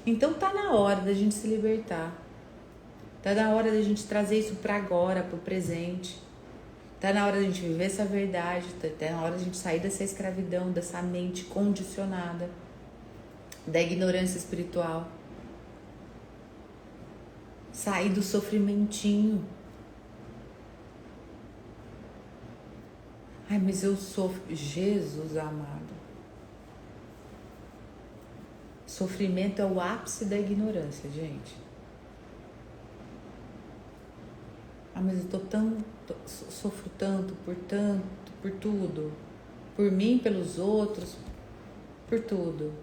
Então tá na hora da gente se libertar. Tá na hora da gente trazer isso para agora, pro presente. Tá na hora da gente viver essa verdade. Tá na hora da gente sair dessa escravidão, dessa mente condicionada, da ignorância espiritual. Sair do sofrimentinho. Mas eu sofro. Jesus amado. Sofrimento é o ápice da ignorância, gente. Mas eu sofro tanto, por tudo. Por mim, pelos outros, por tudo.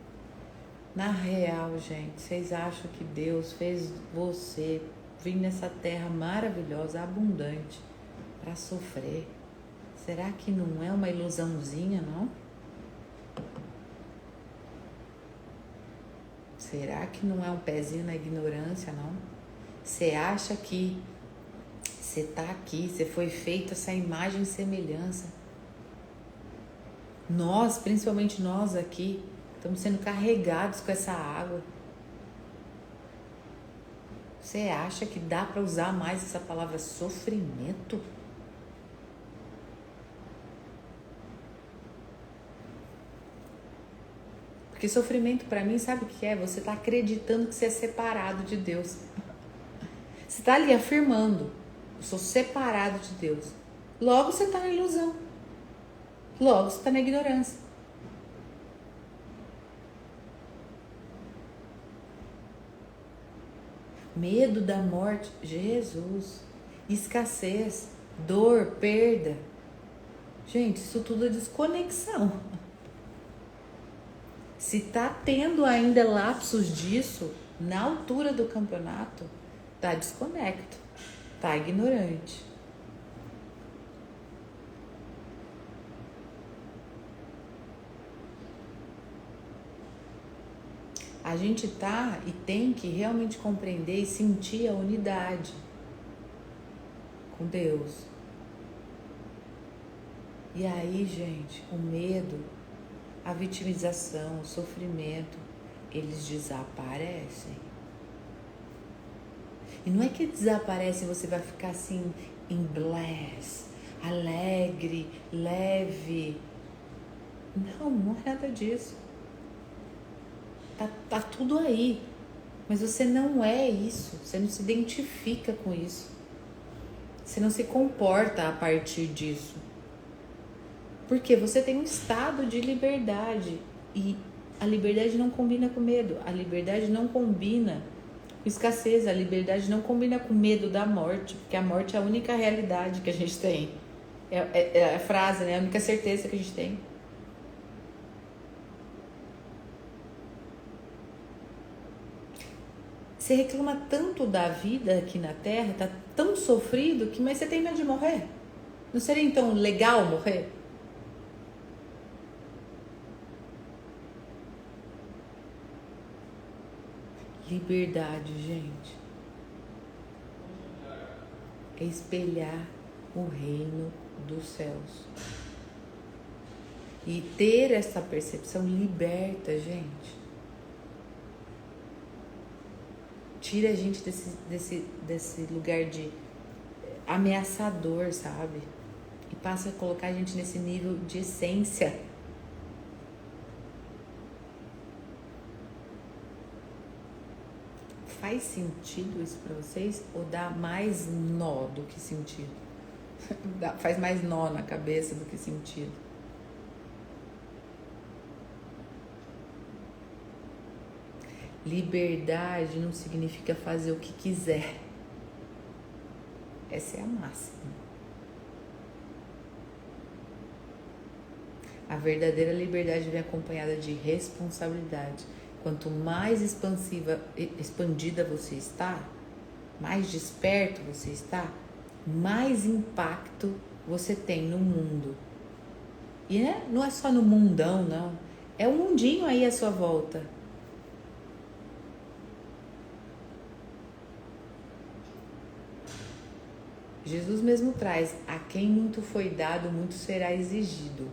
Na real, gente, vocês acham que Deus fez você vir nessa terra maravilhosa, abundante, para sofrer. Será que não é uma ilusãozinha, não? Será que não é um pezinho na ignorância, não? Você acha que você está aqui, você foi feito essa imagem e semelhança. Nós, principalmente nós aqui, estamos sendo carregados com essa água. Você acha que dá para usar mais essa palavra sofrimento? Porque sofrimento para mim, sabe o que é? Você está acreditando que você é separado de Deus. Você está ali afirmando, eu sou separado de Deus. Logo você está na ilusão. Logo você está na ignorância. Medo da morte, Jesus. Escassez, dor, perda. Gente, isso tudo é desconexão. Se tá tendo ainda lapsos disso, na altura do campeonato, tá desconecto, tá ignorante. A gente tá e tem que realmente compreender e sentir a unidade com Deus. E aí, gente, o medo, a vitimização, o sofrimento, eles desaparecem. E não é que desaparece e você vai ficar assim, em bliss, alegre, leve. Não, não é nada disso. Tá tudo aí. Mas você não é isso. Você não se identifica com isso. Você não se comporta a partir disso. Porque você tem um estado de liberdade. E a liberdade não combina com medo. A liberdade não combina com escassez. A liberdade não combina com medo da morte. Porque a morte é a única realidade que a gente tem. É a frase, né? A única certeza que a gente tem. Você reclama tanto da vida aqui na Terra, tá tão sofrido, mas você tem medo de morrer. Não seria então legal morrer? Liberdade, gente, é espelhar o reino dos céus. E ter essa percepção liberta, gente. Tira a gente desse lugar de ameaçador, sabe? E passa a colocar a gente nesse nível de essência. Faz sentido isso pra vocês? Ou dá mais nó do que sentido? Faz mais nó na cabeça do que sentido? Liberdade não significa fazer o que quiser. Essa é a máxima. A verdadeira liberdade vem acompanhada de responsabilidade. Quanto mais expandida você está, mais desperto você está, mais impacto você tem no mundo. E não é só no mundão, não. É um mundinho aí à sua volta. Jesus mesmo traz, a quem muito foi dado, muito será exigido.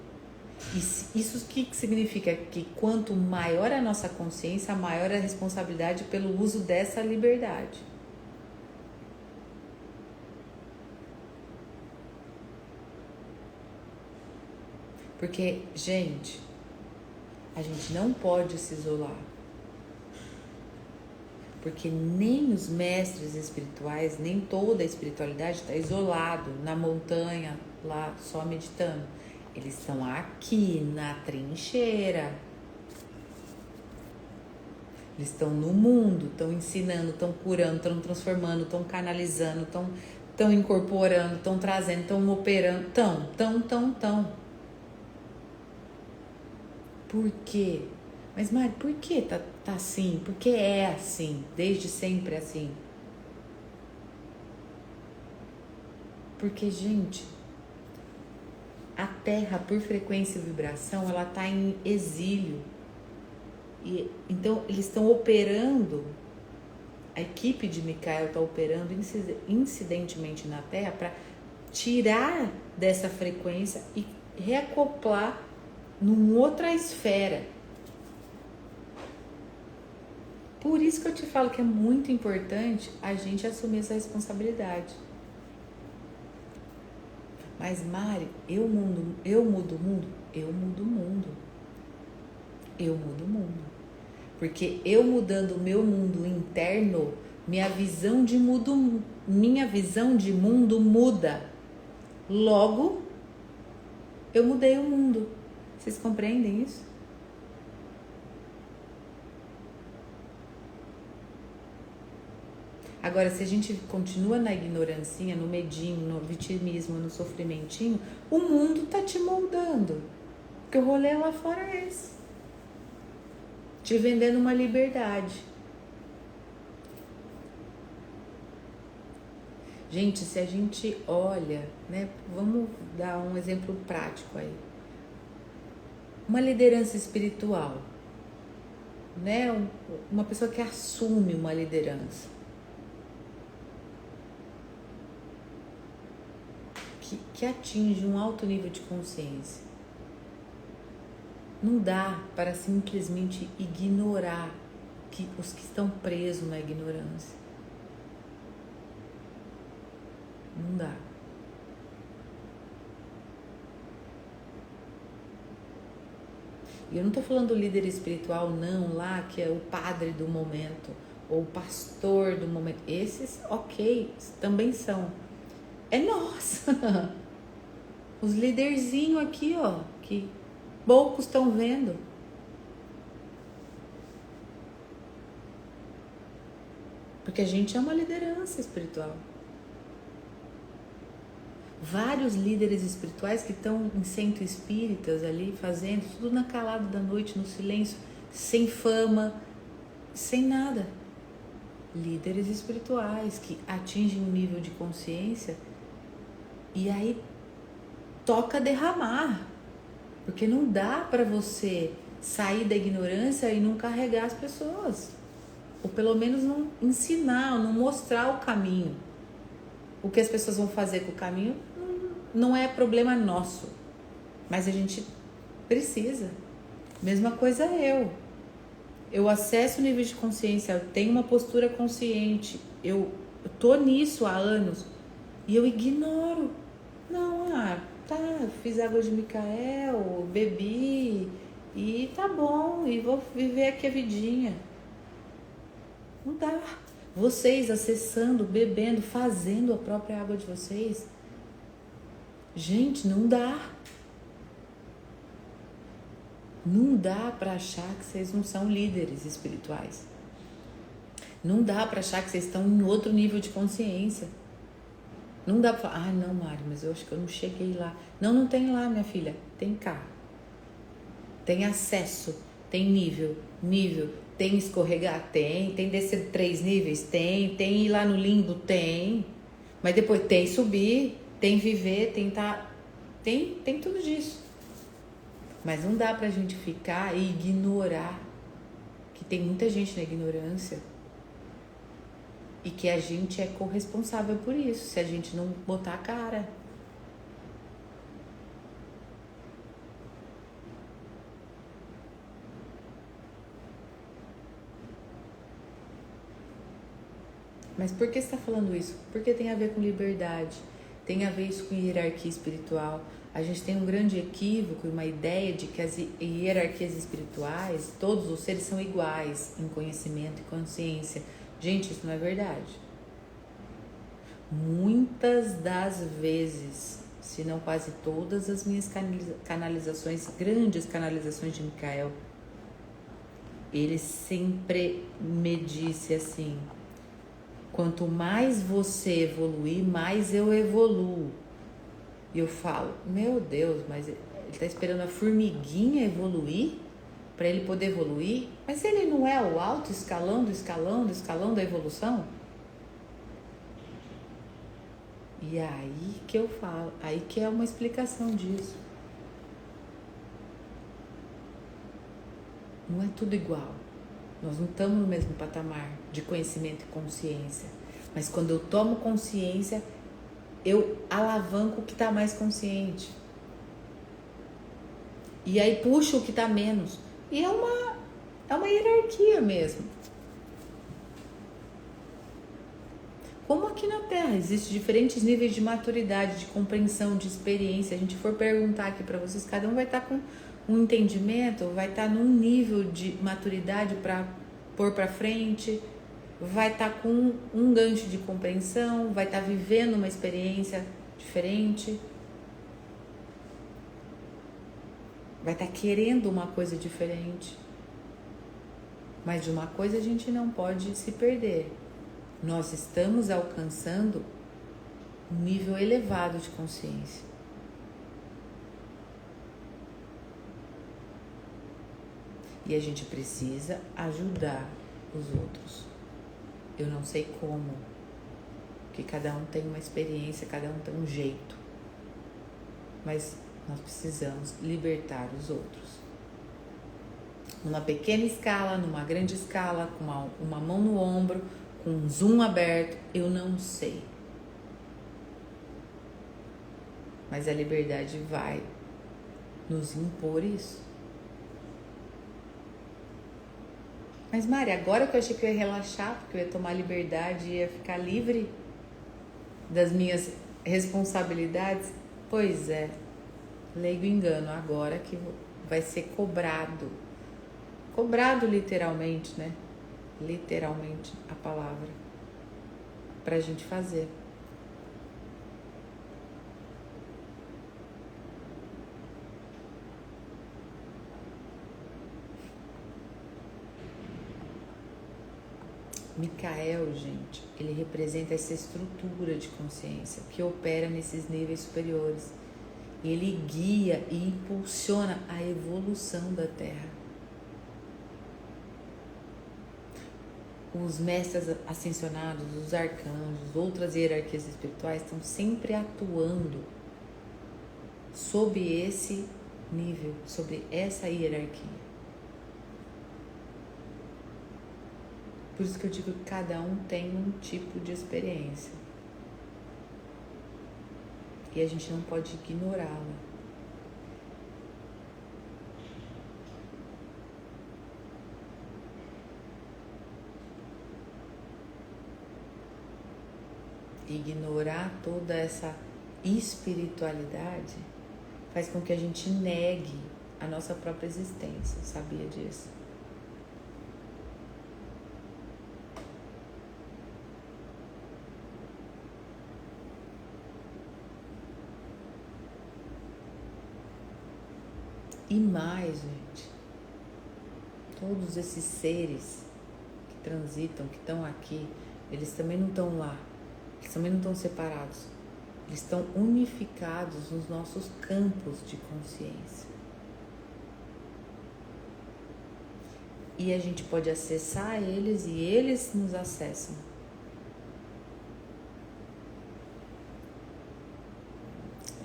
Isso que significa que quanto maior a nossa consciência, maior a responsabilidade pelo uso dessa liberdade. Porque, gente, a gente não pode se isolar. Porque nem os mestres espirituais, nem toda a espiritualidade está isolado na montanha, lá só meditando. Eles estão aqui na trincheira. Eles estão no mundo, estão ensinando, estão curando, estão transformando, estão canalizando, estão incorporando, estão trazendo, estão operando. Estão. Por quê? Mas, Mari, por que tá assim? Por que é assim? Desde sempre assim? Porque, gente, a Terra, por frequência e vibração, ela está em exílio. E, então, eles estão operando, a equipe de Micael está operando incidentemente na Terra para tirar dessa frequência e reacoplar numa outra esfera. Por isso que eu te falo que é muito importante a gente assumir essa responsabilidade. Mas, Mari, eu mudo o mundo? Eu mudo o mundo. Eu mudo o mundo. Porque eu mudando o meu mundo interno, minha visão de mundo muda. Logo, eu mudei o mundo. Vocês compreendem isso? Agora, se a gente continua na ignorância, no medinho, no vitimismo, no sofrimentinho, o mundo tá te moldando. Porque o rolê lá fora é esse. Te vendendo uma liberdade. Gente, se a gente olha, né? Vamos dar um exemplo prático aí. Uma liderança espiritual, né? Uma pessoa que assume uma liderança. Que atinge um alto nível de consciência. Não dá para simplesmente ignorar os que estão presos na ignorância. Não dá. E eu não estou falando do líder espiritual, não, lá, que é o padre do momento, ou o pastor do momento. Esses, ok, também são. É nós. Os liderzinhos aqui, ó, que poucos estão vendo. Porque a gente é uma liderança espiritual. Vários líderes espirituais que estão em centros espíritas ali, fazendo tudo na calada da noite, no silêncio, sem fama, sem nada. Líderes espirituais que atingem um nível de consciência e aí toca derramar. Porque não dá para você sair da ignorância e não carregar as pessoas. Ou pelo menos não ensinar, não mostrar o caminho. O que as pessoas vão fazer com o caminho não é problema nosso. Mas a gente precisa. Mesma coisa eu acesso o nível de consciência, eu tenho uma postura consciente, eu tô nisso há anos e eu ignoro. Não, fiz água de Micael, bebi e tá bom, e vou viver aqui a vidinha. Não dá. Vocês acessando, bebendo, fazendo a própria água de vocês. Gente, não dá. Não dá para achar que vocês não são líderes espirituais. Não dá para achar que vocês estão em outro nível de consciência. Não dá para falar, não, Mari, mas eu acho que eu não cheguei lá. Não tem lá, minha filha. Tem cá. Tem acesso, tem nível. Tem escorregar? Tem descer 3 níveis? Tem ir lá no limbo? Tem. Mas depois tem subir, tem viver, tem tudo disso. Mas não dá pra gente ficar e ignorar que tem muita gente na ignorância e que a gente é corresponsável por isso, se a gente não botar a cara. Mas por que você está falando isso? Porque tem a ver com liberdade, tem a ver isso com hierarquia espiritual. A gente tem um grande equívoco, uma ideia de que as hierarquias espirituais, todos os seres são iguais em conhecimento e consciência. Gente, isso não é verdade. Muitas das vezes, se não quase todas as minhas canalizações, grandes canalizações de Micael, ele sempre me disse assim: quanto mais você evoluir, mais eu evoluo. E eu falo, meu Deus, mas ele tá esperando a formiguinha evoluir para ele poder evoluir? Mas ele não é o alto escalão do escalão do escalão da evolução? E aí que eu falo, aí que é uma explicação disso. Não é tudo igual. Nós não estamos no mesmo patamar de conhecimento e consciência. Mas quando eu tomo consciência, eu alavanco o que está mais consciente. E aí puxo o que está menos. E é uma hierarquia mesmo. Como aqui na Terra existem diferentes níveis de maturidade, de compreensão, de experiência. Se a gente for perguntar aqui para vocês, cada um vai estar com um entendimento, vai estar num nível de maturidade para pôr para frente, vai estar com um gancho de compreensão, vai estar vivendo uma experiência diferente, vai estar querendo uma coisa diferente. Mas de uma coisa a gente não pode se perder. Nós estamos alcançando um nível elevado de consciência. E a gente precisa ajudar os outros. Eu não sei como, porque cada um tem uma experiência, cada um tem um jeito. Mas nós precisamos libertar os outros. Numa pequena escala, numa grande escala, com uma mão no ombro, com um zoom aberto, eu não sei. Mas a liberdade vai nos impor isso. Mas Mari, agora que eu achei que eu ia relaxar, porque eu ia tomar liberdade e ia ficar livre das minhas responsabilidades, pois é, leigo engano, agora que vai ser cobrado. Cobrado literalmente, né? Literalmente a palavra, pra gente fazer. Micael, gente, ele representa essa estrutura de consciência que opera nesses níveis superiores. Ele guia e impulsiona a evolução da Terra. Os mestres ascensionados, os arcanjos, outras hierarquias espirituais estão sempre atuando sob esse nível, sobre essa hierarquia. Por isso que eu digo que cada um tem um tipo de experiência. E a gente não pode ignorá-la. Ignorar toda essa espiritualidade faz com que a gente negue a nossa própria existência, sabia disso? E mais, gente, todos esses seres que transitam, que estão aqui, eles também não estão lá, eles também não estão separados, eles estão unificados nos nossos campos de consciência. E a gente pode acessar eles e eles nos acessam.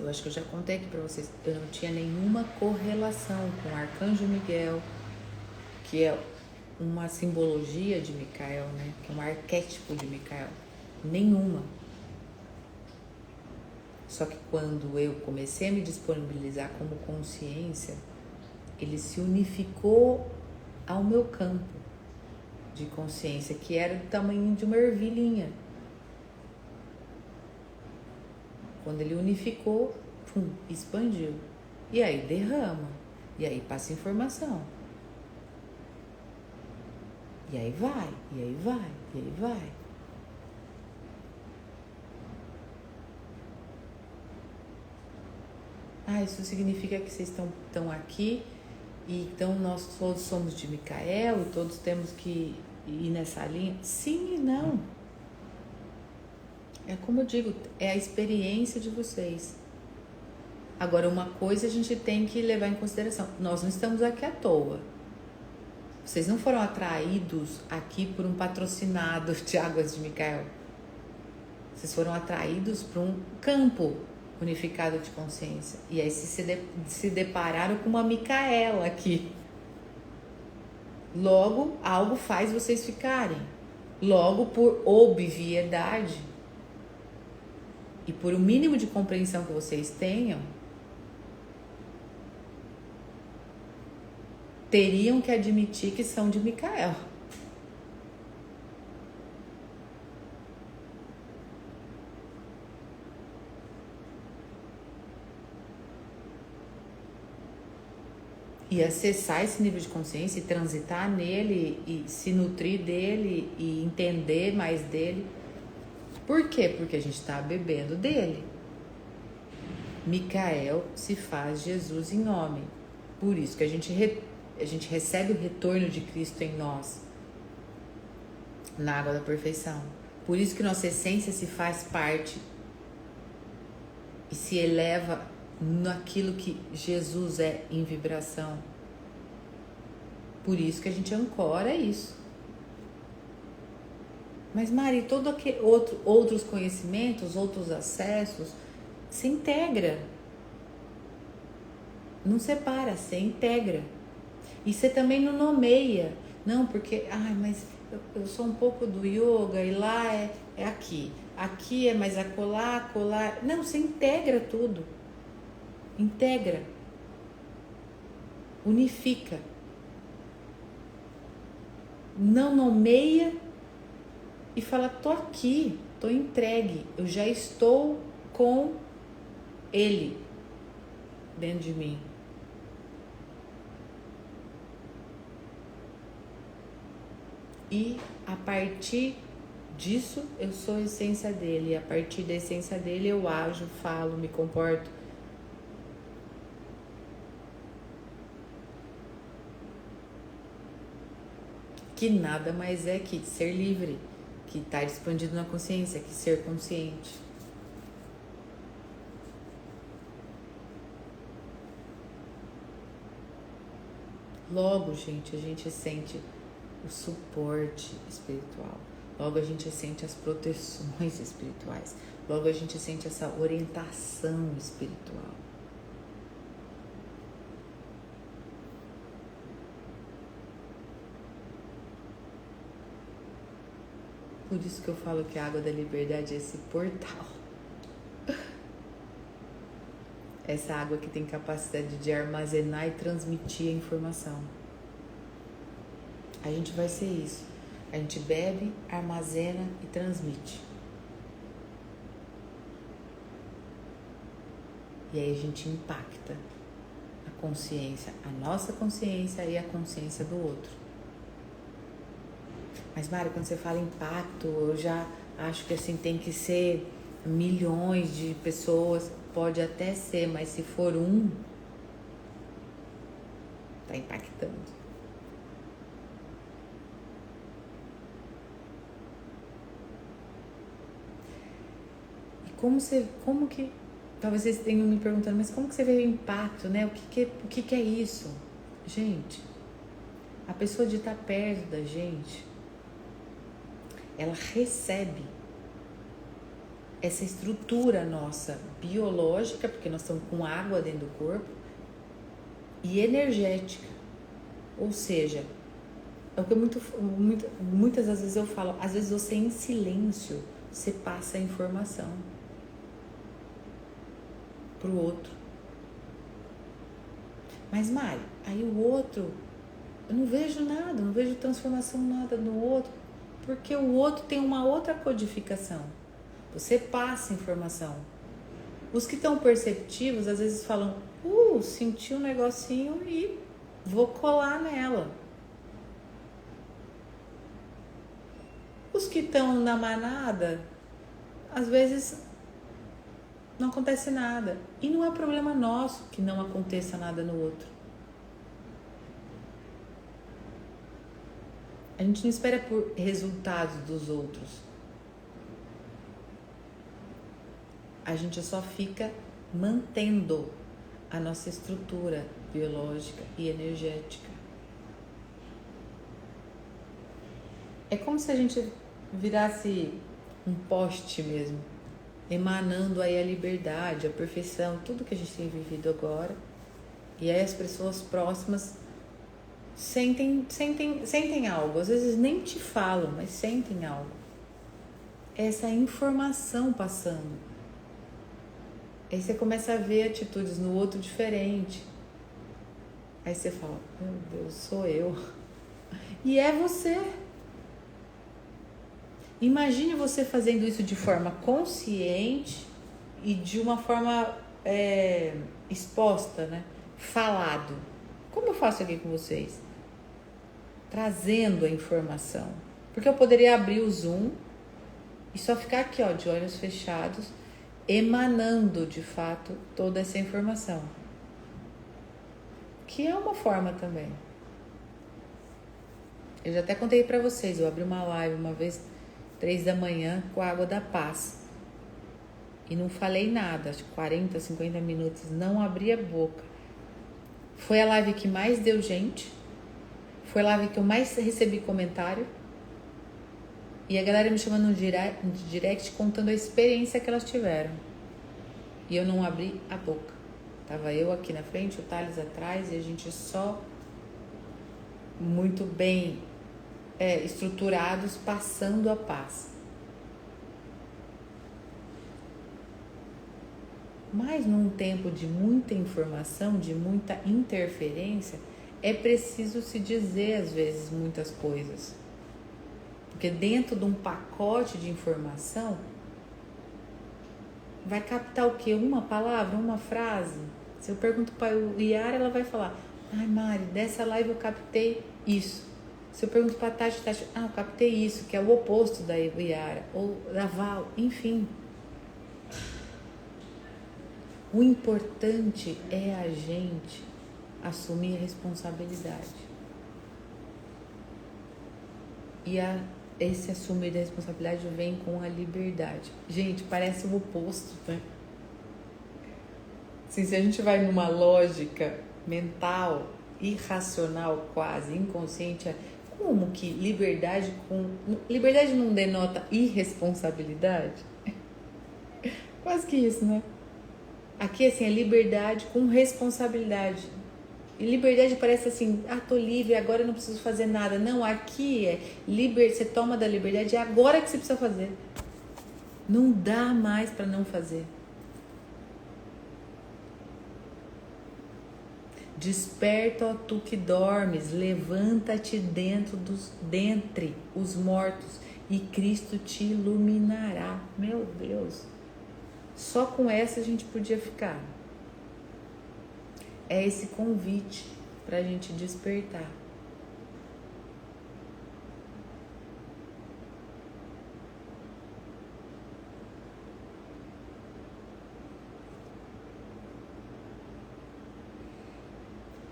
Eu acho que eu já contei aqui para vocês, eu não tinha nenhuma correlação com o Arcanjo Miguel, que é uma simbologia de Micael, né? Que é um arquétipo de Micael. Nenhuma. Só que quando eu comecei a me disponibilizar como consciência, ele se unificou ao meu campo de consciência, que era do tamanho de uma ervilhinha. Quando ele unificou, pum, expandiu. E aí derrama. E aí passa informação. E aí vai, e aí vai, e aí vai. Ah, isso significa que vocês estão aqui e então nós todos somos de Micael e todos temos que ir nessa linha? Sim e não. É como eu digo, é a experiência de vocês. Agora, uma coisa a gente tem que levar em consideração. Nós não estamos aqui à toa. Vocês não foram atraídos aqui por um patrocinado de Águas de Micael. Vocês foram atraídos para um campo unificado de consciência. E aí se depararam com uma Micaela aqui. Logo, algo faz vocês ficarem. Logo, por obviedade e por o mínimo de compreensão que vocês tenham, teriam que admitir que são de Micael. E acessar esse nível de consciência e transitar nele e se nutrir dele e entender mais dele. Por quê? Porque a gente está bebendo dele. Micael se faz Jesus em homem. Por isso que a gente recebe o retorno de Cristo em nós, na água da perfeição. Por isso que nossa essência se faz parte e se eleva naquilo que Jesus é em vibração. Por isso que a gente ancora isso. Mas Mari, todo aquele outros conhecimentos, outros acessos, se integra. Não separa, se integra. E você também não nomeia. Não, porque, mas eu sou um pouco do yoga e lá é aqui. Aqui é mais acolá. Não, você integra tudo. Integra. Unifica. Não nomeia e fala, tô aqui, tô entregue. Eu já estou com ele dentro de mim. E a partir disso eu sou a essência dele. E a partir da essência dele eu ajo, falo, me comporto. Que nada mais é que ser livre, que estar expandido na consciência, que ser consciente. Logo, gente, a gente sente o suporte espiritual. Logo a gente sente as proteções espirituais. Logo a gente sente essa orientação espiritual. Por isso que eu falo que a água da liberdade é esse portal. Essa água que tem capacidade de armazenar e transmitir a informação. A gente vai ser isso. A gente bebe, armazena e transmite. E aí a gente impacta a consciência, a nossa consciência e a consciência do outro. Mas, Mário, quando você fala impacto, eu já acho que assim tem que ser milhões de pessoas. Pode até ser, mas se for tá impactando. Como que, talvez vocês tenham me perguntando, mas como que você vê o impacto, né? O que é isso? Gente, a pessoa de estar perto da gente, ela recebe essa estrutura nossa biológica, porque nós estamos com água dentro do corpo, e energética. Ou seja, é o que muitas das vezes eu falo, às vezes você em silêncio, você passa a informação pro outro. Mas Mari, aí o outro, eu não vejo nada, não vejo transformação nada no outro, porque o outro tem uma outra codificação. Você passa informação. Os que estão perceptivos às vezes falam, senti um negocinho e vou colar nela. Os que estão na manada, às vezes não acontece nada. E não é problema nosso que não aconteça nada no outro. A gente não espera por resultados dos outros. A gente só fica mantendo a nossa estrutura biológica e energética. É como se a gente virasse um poste mesmo, emanando aí a liberdade, a perfeição, tudo que a gente tem vivido agora. E aí as pessoas próximas sentem algo, às vezes nem te falam, mas sentem algo. Essa informação passando. Aí você começa a ver atitudes no outro diferente. Aí você fala, meu Deus, sou eu. E é você. Imagine você fazendo isso de forma consciente e de uma forma exposta, né? Falado. Como eu faço aqui com vocês? Trazendo a informação. Porque eu poderia abrir o Zoom e só ficar aqui, ó, de olhos fechados, emanando de fato toda essa informação. Que é uma forma também. Eu já até contei pra vocês, eu abri uma live uma vez, 3 da manhã, com a água da paz. E não falei nada, acho que 40, 50 minutos, não abri a boca. Foi a live que mais deu gente, foi a live que eu mais recebi comentário. E a galera me chamando no direct contando a experiência que elas tiveram. E eu não abri a boca. Tava eu aqui na frente, o Thales atrás, e a gente só muito bem estruturados, passando a paz. Mas num tempo de muita informação, de muita interferência, é preciso se dizer às vezes muitas coisas. Porque dentro de um pacote de informação, vai captar o quê? Uma palavra, uma frase? Se eu pergunto para o Yara, ela vai falar, ai Mari, dessa live eu captei isso. Se eu pergunto para a Tati, eu captei isso, que é o oposto da Yara, ou da Val, enfim. O importante é a gente assumir a responsabilidade. E esse assumir da responsabilidade vem com a liberdade. Gente, parece o oposto, né? Assim, se a gente vai numa lógica mental, irracional quase, inconsciente, como que liberdade não denota irresponsabilidade? Quase que isso, né? Aqui, assim, é liberdade com responsabilidade. E liberdade parece assim, tô livre, agora eu não preciso fazer nada. Não, aqui você toma da liberdade, é agora que você precisa fazer. Não dá mais para não fazer. Desperta, ó tu que dormes, levanta-te dentre os mortos e Cristo te iluminará. Meu Deus, só com essa a gente podia ficar. É esse convite para a gente despertar.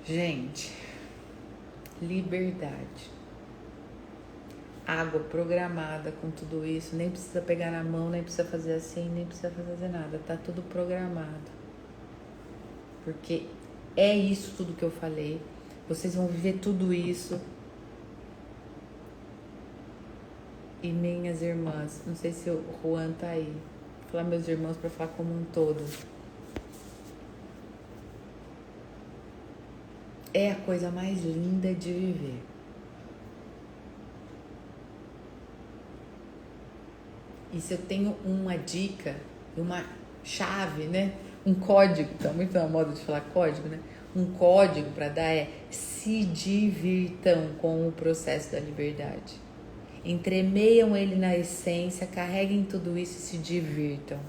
Gente, liberdade. Água programada com tudo isso, nem precisa pegar na mão, nem precisa fazer assim, nem precisa fazer nada, tá tudo programado. Porque é isso tudo que eu falei, vocês vão viver tudo isso. E minhas irmãs, não sei se o Juan tá aí, vou falar meus irmãos para falar como um todo. É a coisa mais linda de viver. E se eu tenho uma dica, uma chave, né? Um código, tá muito na moda de falar código, né? Um código para dar se divirtam com o processo da liberdade. Entremeiam ele na essência, carreguem tudo isso e se divirtam.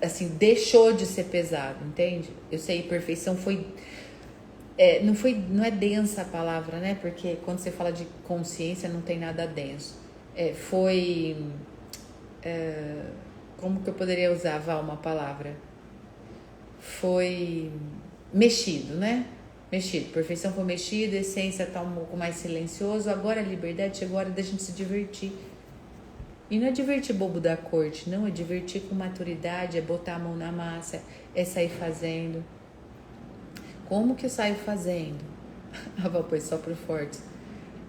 Assim, deixou de ser pesado, entende? Eu sei, perfeição foi... não é densa a palavra, né? Porque quando você fala de consciência não tem nada denso. Como que eu poderia usar, Val, uma palavra? Foi mexido, né? Mexido. Perfeição foi mexida, a essência tá um pouco mais silencioso. Agora a liberdade, chegou a hora da gente se divertir. E não é divertir bobo da corte, não. É divertir com maturidade, é botar a mão na massa, é sair fazendo. Como que eu saio fazendo? A Val pôs só pro forte.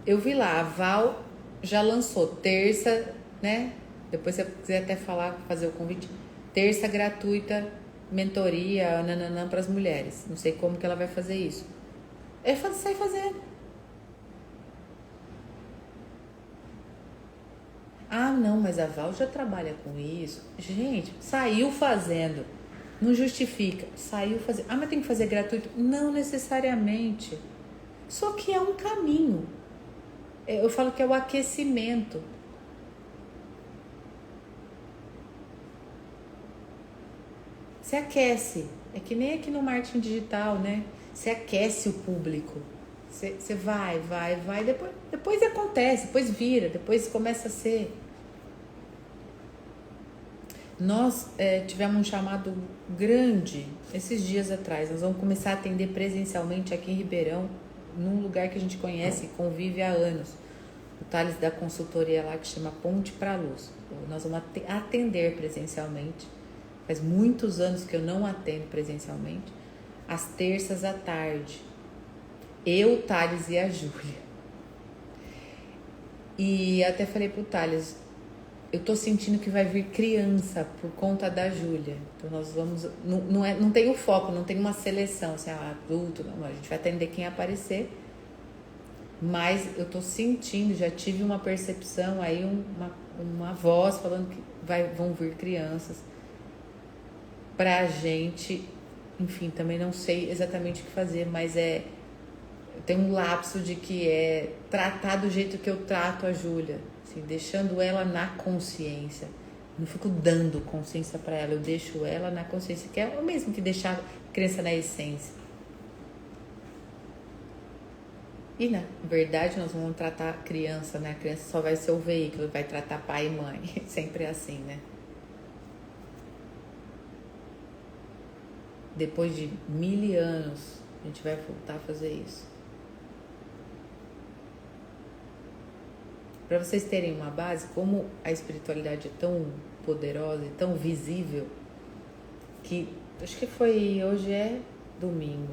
Eu vi lá, a Val já lançou terça, né? Depois se você quiser até falar, fazer o convite, terça gratuita, mentoria, nananã, para as mulheres. Não sei como que ela vai fazer isso. Sai fazendo. Ah, não, mas a Val já trabalha com isso. Gente, saiu fazendo. Não justifica. Saiu fazendo. Ah, mas tem que fazer gratuito? Não necessariamente. Só que é um caminho. Eu falo que é o aquecimento. Você aquece. É que nem aqui no marketing digital, né? Você aquece o público. Você vai, depois acontece, depois vira, depois começa a ser. Nós tivemos um chamado grande esses dias atrás. Nós vamos começar a atender presencialmente aqui em Ribeirão, num lugar que a gente conhece e convive há anos. O Thales da consultoria lá que chama Ponte para a Luz. Nós vamos atender presencialmente. Faz muitos anos que eu não atendo presencialmente. Às terças à tarde. Eu, o Thales e a Júlia. E até falei pro Thales, eu tô sentindo que vai vir criança por conta da Júlia. Então nós vamos. Não tem o foco, não tem uma seleção, assim, adulto, não. A gente vai atender quem aparecer. Mas eu tô sentindo, já tive uma percepção aí, uma voz falando que vão vir crianças pra gente. Enfim, também não sei exatamente o que fazer, mas tem um lapso de que é tratar do jeito que eu trato a Júlia, assim, deixando ela na consciência. Não fico dando consciência para ela, eu deixo ela na consciência, que é o mesmo que deixar a criança na essência. E na verdade nós vamos tratar a criança, né? A criança só vai ser o veículo, vai tratar pai e mãe. Sempre é assim, né? Depois de 1000 anos, a gente vai voltar a fazer isso. Para vocês terem uma base, como a espiritualidade é tão poderosa e tão visível, que acho que hoje é domingo,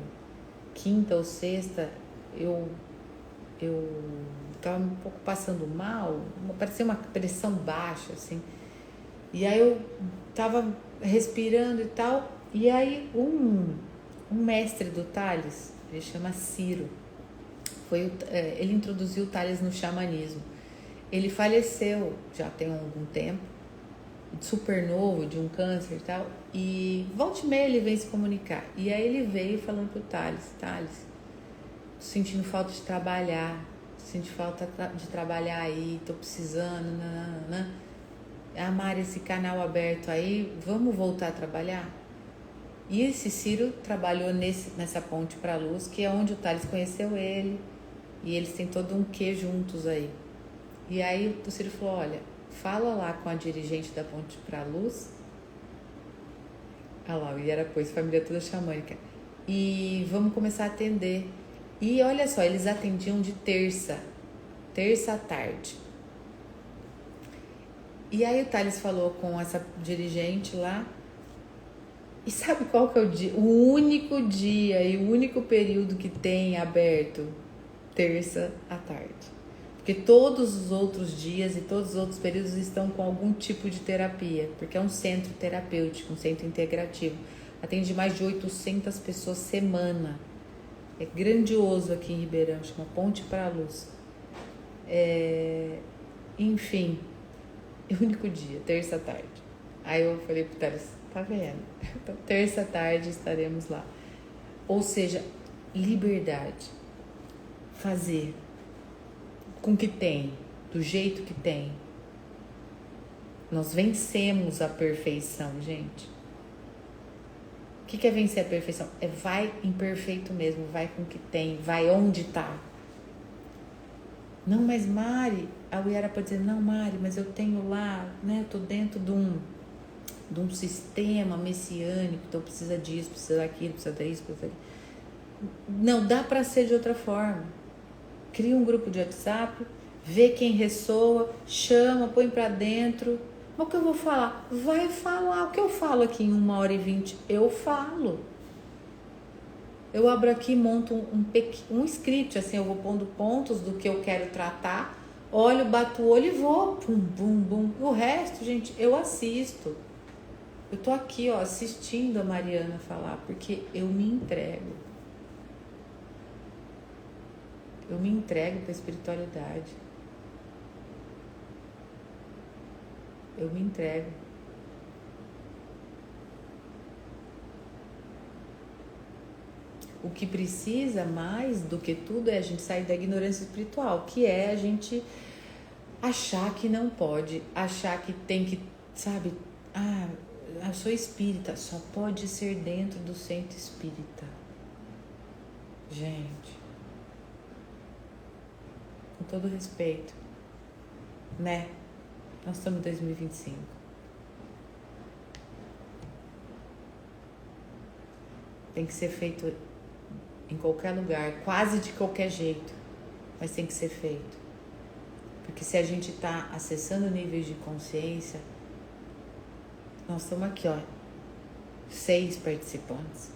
quinta ou sexta, eu tava um pouco passando mal, parecia uma pressão baixa, assim, e aí eu tava respirando e tal, e aí um mestre do Thales, ele chama Ciro, ele introduziu o Thales no xamanismo. Ele faleceu já tem algum tempo, super novo, de um câncer e tal, e volta e meia ele vem se comunicar. E aí ele veio falando pro Thales, tô sentindo falta de trabalhar, de trabalhar aí, tô precisando, nananana. Mari, esse canal aberto aí, vamos voltar a trabalhar? E esse Ciro trabalhou nessa ponte para a luz, que é onde o Thales conheceu ele, e eles têm todo um quê juntos aí. E aí o Ciro falou, olha, fala lá com a dirigente da Ponte pra Luz. Olha lá, o Iarapôs, família toda xamânica. E vamos começar a atender. E olha só, eles atendiam de terça à tarde. E aí o Thales falou com essa dirigente lá. E sabe qual que é o dia? O único dia e o único período que tem aberto? Terça à tarde. Porque todos os outros dias e todos os outros períodos estão com algum tipo de terapia, porque é um centro terapêutico, um centro integrativo. Atende mais de 800 pessoas semana. É grandioso aqui em Ribeirão, chama Ponte para a Luz. Enfim, é o único dia, terça à tarde. Aí eu falei pro Thales, tá vendo? Então, terça à tarde estaremos lá. Ou seja, liberdade. Fazer com o que tem, do jeito que tem. Nós vencemos a perfeição, gente. O que é vencer a perfeição? Vai imperfeito mesmo, vai com o que tem, vai onde tá. Não, mas Mari, a Uiara pode dizer, não, Mari, mas eu tenho lá, né, eu tô dentro de um sistema messiânico, então precisa disso, precisa daquilo, precisa disso, precisa daquilo. Não, dá pra ser de outra forma. Cria um grupo de WhatsApp, vê quem ressoa, chama, põe pra dentro. Mas o que eu vou falar? Vai falar. O que eu falo aqui em 1h20? Eu falo. Eu abro aqui e monto um script, assim, eu vou pondo pontos do que eu quero tratar, olho, bato o olho e vou. Pum, bum, bum. O resto, gente, eu assisto. Eu tô aqui, ó, assistindo a Mariana falar, porque eu me entrego. Eu me entrego para a espiritualidade. Eu me entrego. O que precisa mais do que tudo é a gente sair da ignorância espiritual, que é a gente achar que não pode, achar que tem que, sabe, eu sou espírita, só pode ser dentro do centro espírita. Gente, com todo respeito, né? Nós estamos em 2025. Tem que ser feito em qualquer lugar, quase de qualquer jeito, mas tem que ser feito. Porque se a gente está acessando níveis de consciência, nós estamos aqui, ó, 6 participantes.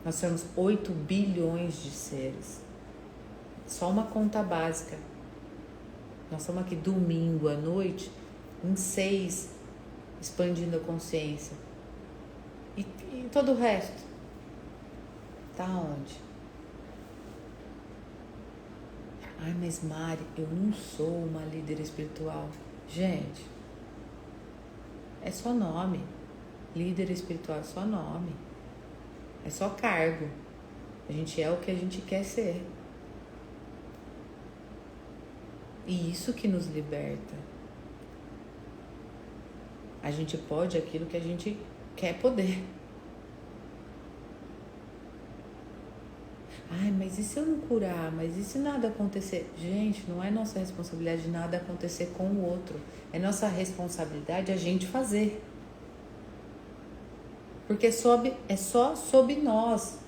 Nós somos 8 bilhões de seres. Só uma conta básica. Nós estamos aqui domingo à noite, em 6, expandindo a consciência. E todo o resto? Tá onde? Ai, mas Mari, eu não sou uma líder espiritual. Gente, é só nome. Líder espiritual é só nome. É só cargo. A gente é o que a gente quer ser. E isso que nos liberta. A gente pode aquilo que a gente quer poder. Ai, mas e se eu não curar? Mas e se nada acontecer? Gente, não é nossa responsabilidade nada acontecer com o outro. É nossa responsabilidade a gente fazer. Porque é só sob nós.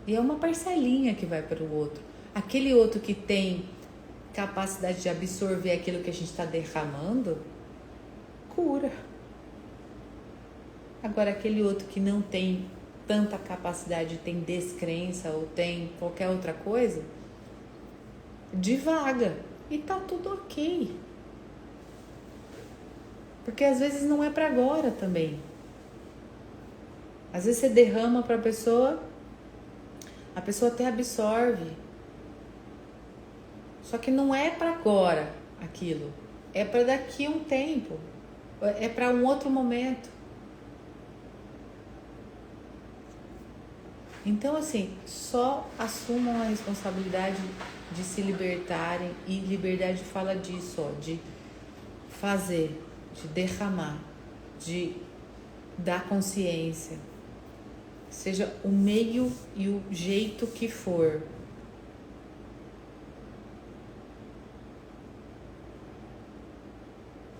E é uma parcelinha que vai para o outro. Aquele outro que tem capacidade de absorver aquilo que a gente está derramando, cura. Agora, aquele outro que não tem tanta capacidade, tem descrença ou tem qualquer outra coisa, divaga. E tá tudo ok. Porque às vezes não é para agora também. Às vezes você derrama para a pessoa até absorve. Só que não é para agora aquilo. É para daqui a um tempo. É para um outro momento. Então, assim, só assumam a responsabilidade de se libertarem. E liberdade fala disso, ó, de fazer, de derramar, de dar consciência. Seja o meio e o jeito que for.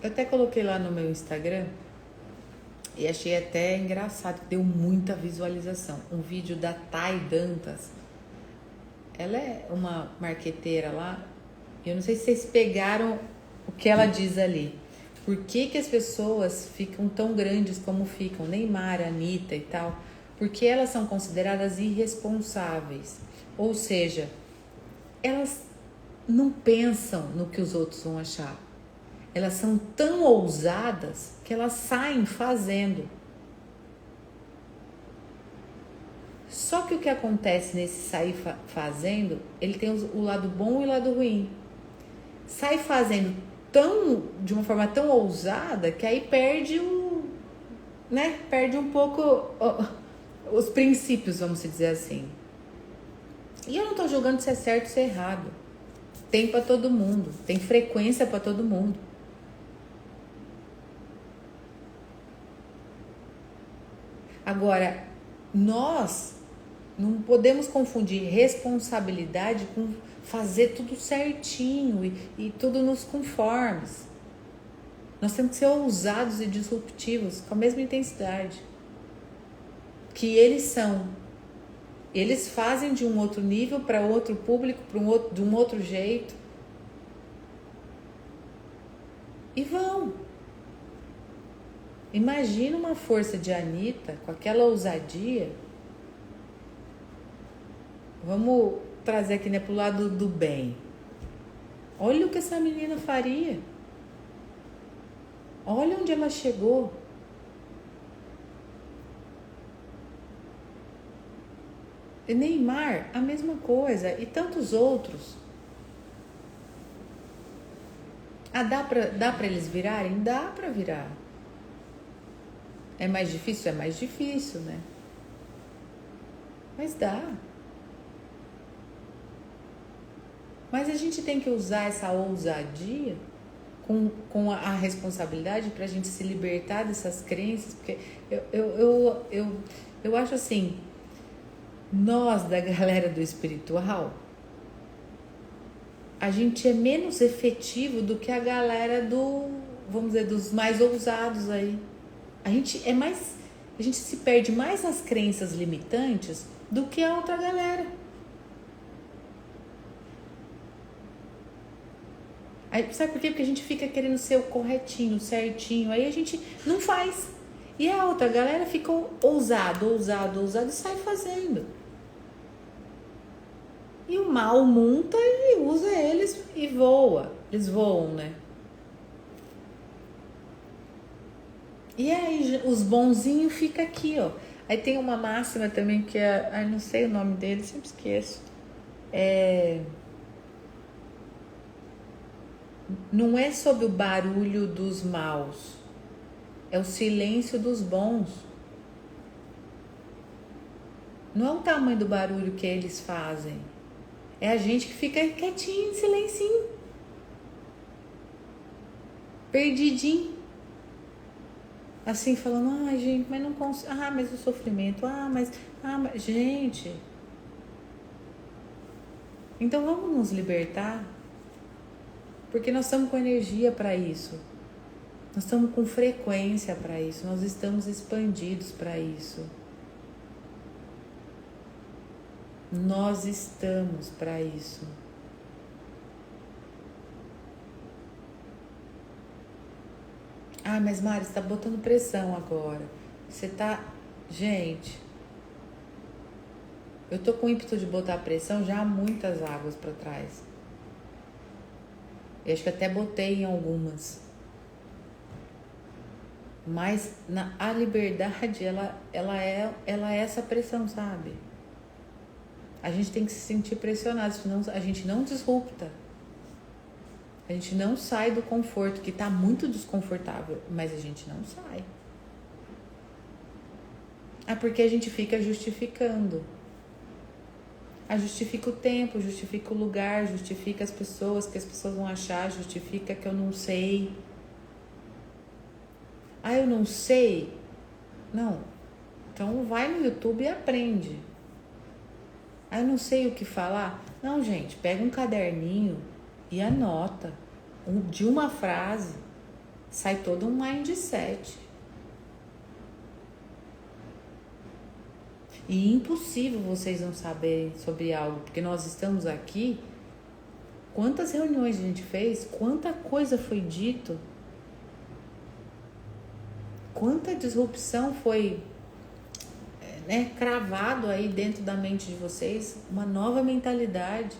Eu até coloquei lá no meu Instagram e achei até engraçado, que deu muita visualização. Um vídeo da Thay Dantas. Ela é uma marqueteira lá. Eu não sei se vocês pegaram o que ela diz ali. Por que as pessoas ficam tão grandes como ficam? Neymar, Anitta e tal. Porque elas são consideradas irresponsáveis. Ou seja, elas não pensam no que os outros vão achar. Elas são tão ousadas que elas saem fazendo. Só que o que acontece nesse sair fazendo, ele tem o lado bom e o lado ruim. Sai fazendo de uma forma tão ousada que aí perde perde um pouco os princípios, vamos dizer assim. E eu não tô julgando se é certo ou se é errado. Tem para todo mundo, tem frequência para todo mundo. Agora, nós não podemos confundir responsabilidade com fazer tudo certinho e tudo nos conformes. Nós temos que ser ousados e disruptivos com a mesma intensidade que eles são. Eles fazem de um outro nível para outro público, de um outro jeito. E vão. Imagina uma força de Anitta com aquela ousadia. Vamos trazer aqui, né, pro lado do bem. Olha o que essa menina faria. Olha onde ela chegou. E Neymar, a mesma coisa. E tantos outros. Ah, dá pra eles virarem? Dá pra virar. É mais difícil? É mais difícil, né? Mas dá. Mas a gente tem que usar essa ousadia com a responsabilidade pra gente se libertar dessas crenças. Porque eu acho assim, nós da galera do espiritual, a gente é menos efetivo do que a galera vamos dizer, dos mais ousados aí. A gente se perde mais nas crenças limitantes do que a outra galera. Aí, sabe por quê? Porque a gente fica querendo ser o corretinho, o certinho, aí a gente não faz. E a outra galera fica ousado e sai fazendo. E o mal monta e usa eles e voa. Eles voam, né? E aí os bonzinhos ficam aqui, ó. Aí tem uma máxima também que é... Ai, não sei o nome dele, sempre esqueço. Não é sobre o barulho dos maus. É o silêncio dos bons. Não é o tamanho do barulho que eles fazem. É a gente que fica quietinho, em silencinho. Perdidinho. Assim, falando, ai, gente, mas não consigo. Ah, mas o sofrimento. mas... Gente. Então vamos nos libertar. Porque nós estamos com energia para isso. Nós estamos com frequência para isso. Nós estamos expandidos para isso. Nós estamos para isso. Ah, mas Mari, você tá botando pressão agora. Você tá... Gente, eu tô com ímpeto de botar pressão já há muitas águas para trás. Eu acho que até botei em algumas. Mas a liberdade, ela é essa pressão, sabe? A gente tem que se sentir pressionado, senão a gente não disrupta. A gente não sai do conforto, que tá muito desconfortável, mas a gente não sai. Porque a gente fica justificando. Justifica o tempo, justifica o lugar, justifica as pessoas, que as pessoas vão achar, justifica que eu não sei. Eu não sei? Não. Então vai no YouTube e aprende. Eu não sei o que falar? Não, gente, pega um caderninho e anota. De uma frase, sai todo um mindset. E impossível vocês não saberem sobre algo, porque nós estamos aqui. Quantas reuniões a gente fez? Quanta coisa foi dito? Quanta disrupção foi cravado aí dentro da mente de vocês? Uma nova mentalidade.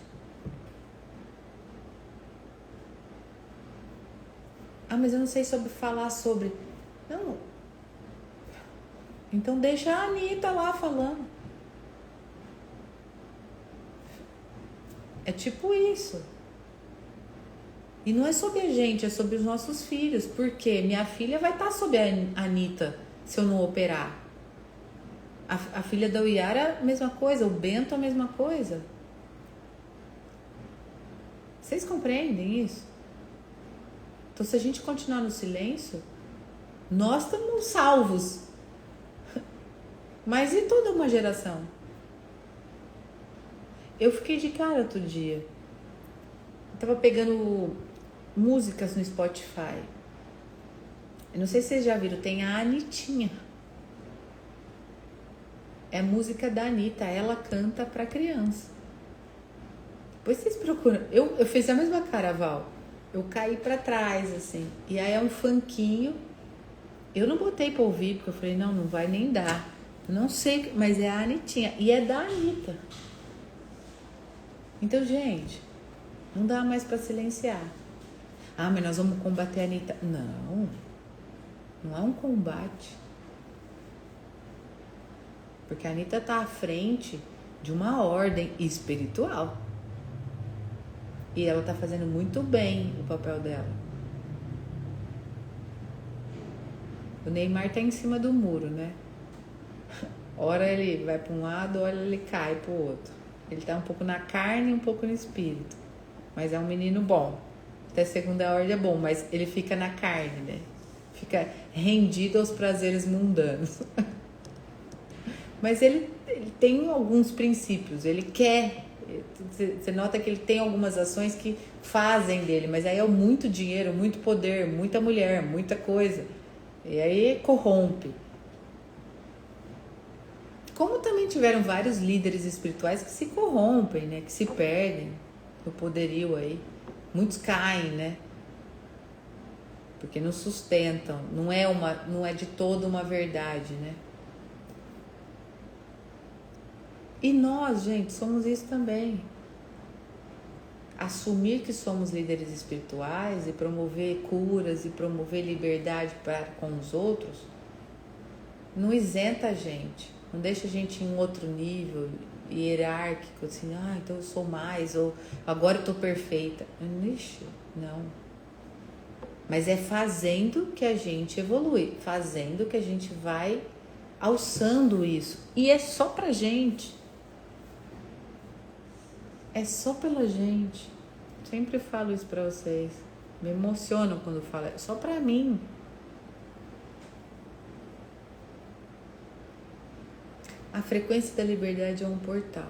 Mas eu não sei falar sobre... Não. Então deixa a Anitta lá falando. É tipo isso. E não é sobre a gente, é sobre os nossos filhos. Por quê? Minha filha vai estar sob a Anitta se eu não operar. A filha da Uyara, a mesma coisa. O Bento, a mesma coisa. Vocês compreendem isso? Então, se a gente continuar no silêncio, nós estamos salvos. Mas e toda uma geração? Eu fiquei de cara outro dia. Eu tava pegando músicas no Spotify. Eu não sei se vocês já viram, tem a Anitinha. É a música da Anitta, ela canta pra criança. Depois vocês procuram. Eu fiz a mesma cara, Val. Eu caí pra trás, assim. E aí é um funkinho. Eu não botei pra ouvir, porque eu falei, não vai nem dar. Não sei, mas é a Anitinha. E é da Anitta. Então, gente, Não dá mais para silenciar. Ah, mas nós vamos combater a Anitta. Não, não é um combate. Porque a Anitta tá à frente de uma ordem espiritual. E ela tá fazendo muito bem o papel dela. O Neymar tá em cima do muro, né? Ora ele vai para um lado, ora ele cai pro outro. Ele tá um pouco na carne e um pouco no espírito. Mas é um menino bom. Até segunda ordem é bom, mas ele fica na carne, né? Fica rendido aos prazeres mundanos. Mas ele tem alguns princípios, ele quer. Você nota que ele tem algumas ações que fazem dele, mas aí é muito dinheiro, muito poder, muita mulher, muita coisa. E aí corrompe. Como também tiveram vários líderes espirituais que se corrompem, né? Que se perdem no poderio aí. Muitos caem, né? Porque não sustentam, não é de todo uma verdade, né? E nós, gente, somos isso também. Assumir que somos líderes espirituais e promover curas e promover liberdade com os outros não isenta a gente, não deixa a gente em outro nível hierárquico, assim, então eu sou mais, ou agora eu tô perfeita. Ixi, não. Mas é fazendo que a gente evolui, fazendo que a gente vai alçando isso. E é só pra gente. É só pela gente. Sempre falo isso pra vocês. Me emocionam quando falo. É só pra mim. A frequência da liberdade é um portal.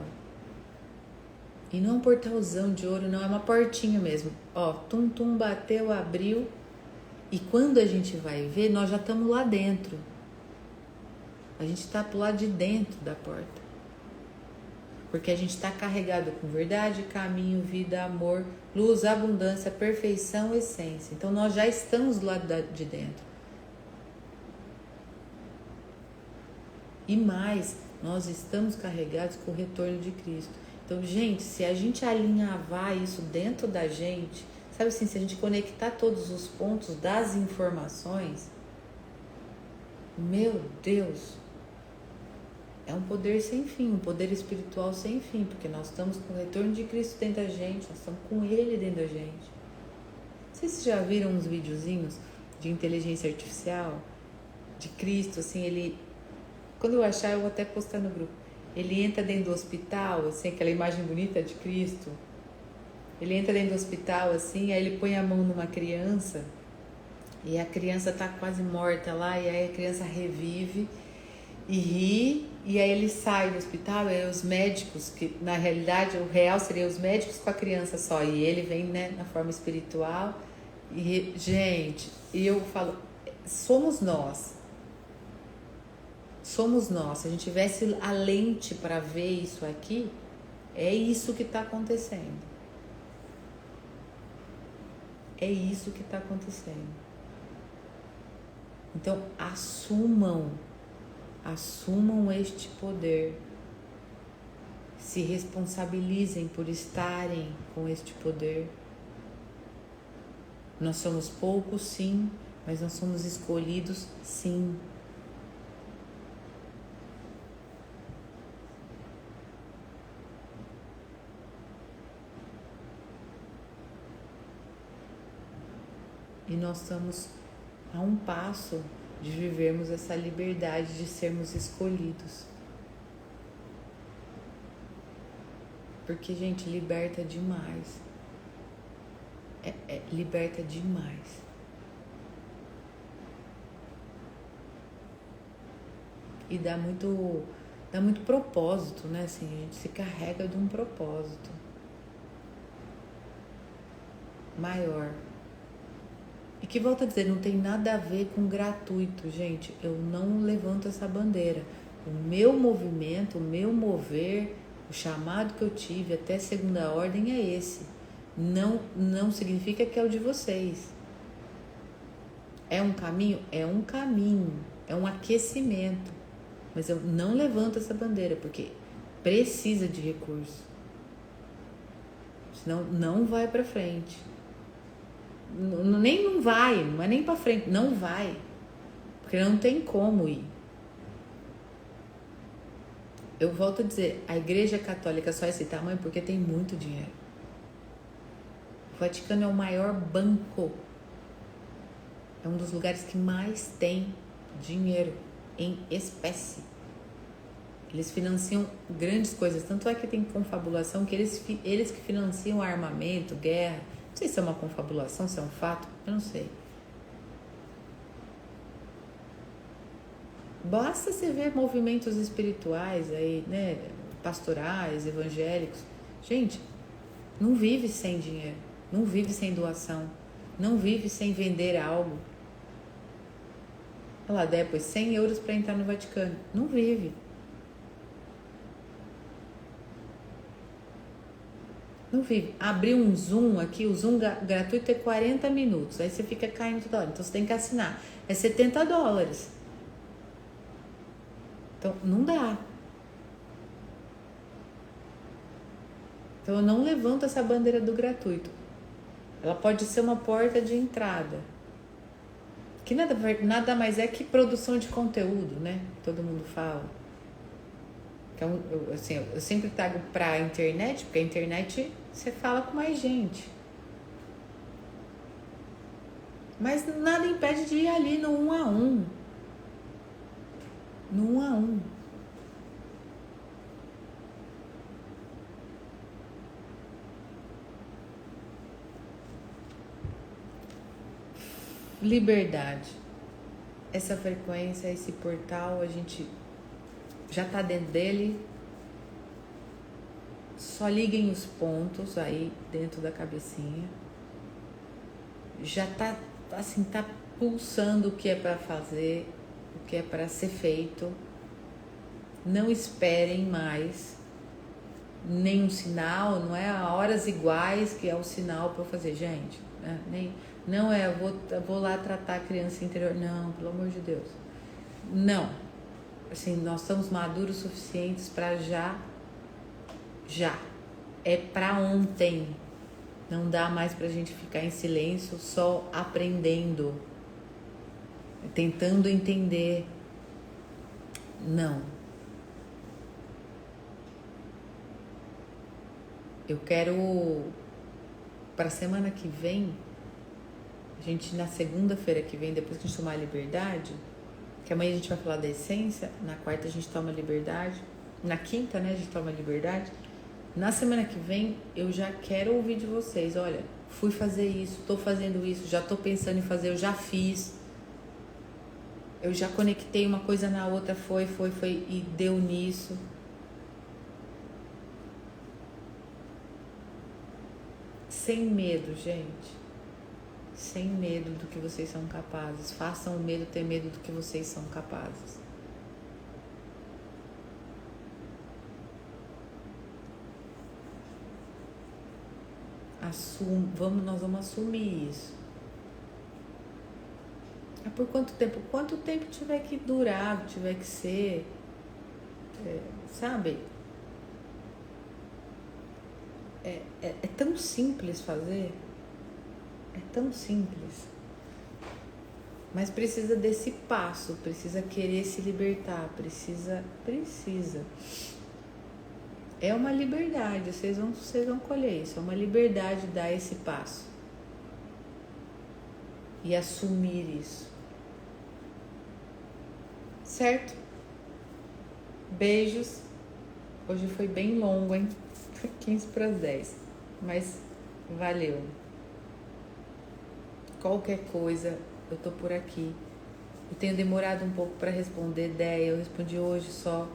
E não é um portalzão de ouro, não. É uma portinha mesmo. Ó, tum, tum, bateu, abriu. E quando a gente vai ver, nós já estamos lá dentro. A gente está pro lado de dentro da porta. Porque a gente está carregado com verdade, caminho, vida, amor, luz, abundância, perfeição, essência. Então nós já estamos do lado de dentro. E mais, nós estamos carregados com o retorno de Cristo. Então, gente, se a gente alinhavar isso dentro da gente, sabe assim, se a gente conectar todos os pontos das informações, meu Deus, é um poder sem fim, um poder espiritual sem fim, porque nós estamos com o retorno de Cristo dentro da gente, nós estamos com Ele dentro da gente. Vocês já viram uns videozinhos de inteligência artificial, de Cristo, assim, ele... Quando eu achar, eu vou até postar no grupo. Ele entra dentro do hospital, assim, aquela imagem bonita de Cristo. Ele entra dentro do hospital, assim, aí ele põe a mão numa criança, e a criança tá quase morta lá, e aí a criança revive e ri, e aí ele sai do hospital, e aí os médicos, que na realidade o real seria os médicos com a criança só, e ele vem, né, na forma espiritual, e gente, e eu falo, somos nós, se a gente tivesse a lente para ver isso aqui, é isso que está acontecendo. É isso que está acontecendo. Então, assumam este poder. Se responsabilizem por estarem com este poder. Nós somos poucos, sim, mas nós somos escolhidos, sim. E nós estamos a um passo de vivermos essa liberdade de sermos escolhidos. Porque, gente, liberta demais. Liberta demais. E dá muito propósito, né? Assim, a gente se carrega de um propósito maior. E que, volto a dizer, não tem nada a ver com gratuito, gente. Eu não levanto essa bandeira. O meu movimento, o meu mover, o chamado que eu tive até segunda ordem é esse. Não significa que é o de vocês. É um caminho? É um caminho. É um aquecimento. Mas eu não levanto essa bandeira, porque precisa de recurso. não vai pra frente. Nem não vai, não é nem pra frente, não vai. Porque não tem como ir. Eu volto a dizer, a Igreja Católica só é esse tamanho porque tem muito dinheiro. O Vaticano é o maior banco. É um dos lugares que mais tem dinheiro em espécie. Eles financiam grandes coisas. Tanto é que tem confabulação que eles que financiam armamento, guerra. Não sei se é uma confabulação, se é um fato, eu não sei. Basta você ver movimentos espirituais aí, né? Pastorais, evangélicos. Gente, não vive sem dinheiro, não vive sem doação, não vive sem vender algo. Olha lá, depois 100 euros para entrar no Vaticano. Não vive. Não vive. Abrir um Zoom aqui, o Zoom gratuito é 40 minutos. Aí você fica caindo toda hora. Então você tem que assinar. É $70. Então não dá. Então eu não levanto essa bandeira do gratuito. Ela pode ser uma porta de entrada. Que nada mais é que produção de conteúdo, né? Todo mundo fala. Então, eu sempre trago pra internet, porque a internet você fala com mais gente. Mas nada impede de ir ali no 1 a 1. No 1 a 1. Liberdade. Essa frequência, esse portal, a gente já tá dentro dele. Só liguem os pontos aí dentro da cabecinha. Já tá assim, tá pulsando o que é para fazer, o que é para ser feito. Não esperem mais nenhum sinal, não é a horas iguais que é o sinal para eu fazer, gente. Né? Não é, eu vou lá tratar a criança interior. Não, pelo amor de Deus. Não. Assim, nós estamos maduros o suficientes para já. É para ontem. Não dá mais pra gente ficar em silêncio, só aprendendo, tentando entender. Não. Eu quero, para a semana que vem, a gente na segunda-feira que vem, depois que a gente tomar a liberdade, que amanhã a gente vai falar da essência, na quarta a gente toma a liberdade, na quinta, né, a gente toma a liberdade. Na semana que vem, eu já quero ouvir de vocês. Olha, fui fazer isso, tô fazendo isso, já tô pensando em fazer, eu já fiz. Eu já conectei uma coisa na outra, foi e deu nisso. Sem medo, gente. Sem medo do que vocês são capazes. Façam o medo ter medo do que vocês são capazes. Nós vamos assumir isso. É por quanto tempo? Quanto tempo tiver que durar, tiver que ser, sabe? É tão simples fazer, é tão simples. Mas precisa desse passo, precisa querer se libertar, precisa. É uma liberdade, vocês vão colher isso, é uma liberdade dar esse passo e assumir isso. Certo? Beijos. Hoje foi bem longo, hein? 15 para as 10, mas valeu. Qualquer coisa, eu tô por aqui. Eu tenho demorado um pouco para responder, eu respondi hoje só.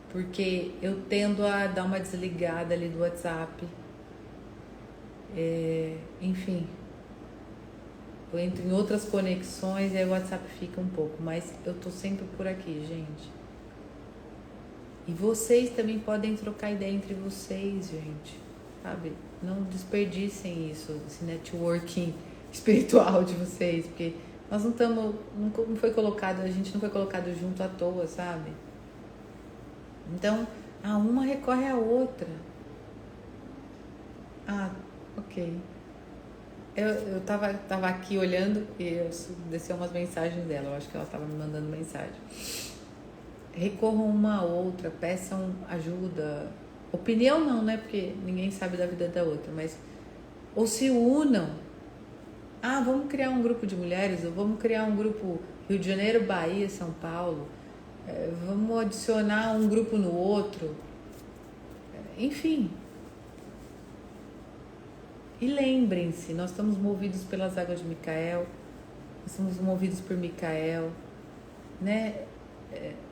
Porque eu tendo a dar uma desligada ali do WhatsApp. Enfim. Eu entro em outras conexões e aí o WhatsApp fica um pouco. Mas eu tô sempre por aqui, gente. E vocês também podem trocar ideia entre vocês, gente. Sabe? Não desperdicem isso, esse networking espiritual de vocês. Porque nós não estamos... Não foi colocado, a gente não foi colocado junto à toa, sabe? Então, a uma recorre à outra. Ah, ok. Eu tava aqui olhando e desceu umas mensagens dela. Eu acho que ela tava me mandando mensagem. Recorram uma a outra, peçam ajuda. Opinião não, né? Porque ninguém sabe da vida da outra, mas ou se unam. Ah, vamos criar um grupo de mulheres, ou vamos criar um grupo Rio de Janeiro, Bahia, São Paulo. Vamos adicionar um grupo no outro. Enfim. E lembrem-se, nós estamos movidos pelas águas de Micael, nós somos movidos por Micael, né?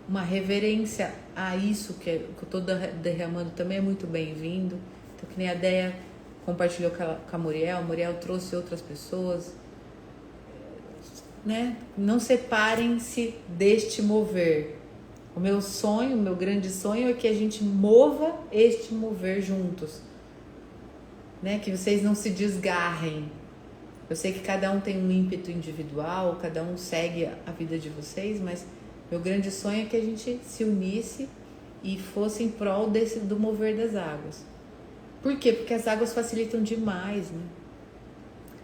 Uma reverência a isso que eu estou derramando também é muito bem-vindo. Então, que nem a Deia compartilhou com a Muriel trouxe outras pessoas, né? Não separem-se deste mover. O meu sonho, o meu grande sonho é que a gente mova este mover juntos, né? Que vocês não se desgarrem. Eu sei que cada um tem um ímpeto individual, cada um segue a vida de vocês, mas meu grande sonho é que a gente se unisse e fosse em prol do mover das águas. Por quê? Porque as águas facilitam demais, né?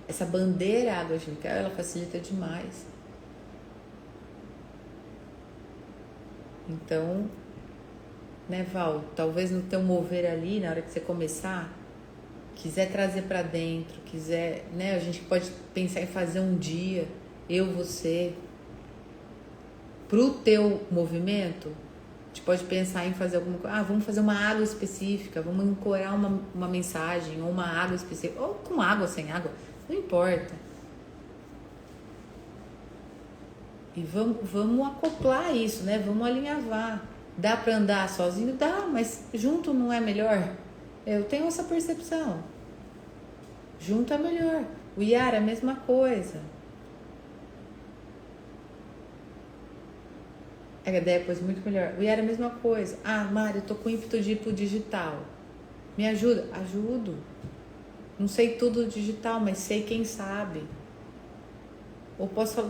Essa bandeira Águas de Micael, ela facilita demais. Então, né, Val, talvez no teu mover ali, na hora que você começar, quiser trazer para dentro, quiser, né, a gente pode pensar em fazer um dia, eu, você, pro teu movimento, a gente pode pensar em fazer alguma coisa, vamos fazer uma água específica, vamos ancorar uma mensagem, ou uma água específica, ou com água, sem água, não importa. E vamos acoplar isso, né? Vamos alinhavar. Dá para andar sozinho? Dá, mas junto não é melhor? Eu tenho essa percepção. Junto é melhor. O Yara, a mesma coisa. A ideia depois muito melhor. O Yara, a mesma coisa. Mari, eu tô com ímpeto de ir pro digital. Me ajuda? Ajudo. Não sei tudo digital, mas sei quem sabe. Ou posso falar,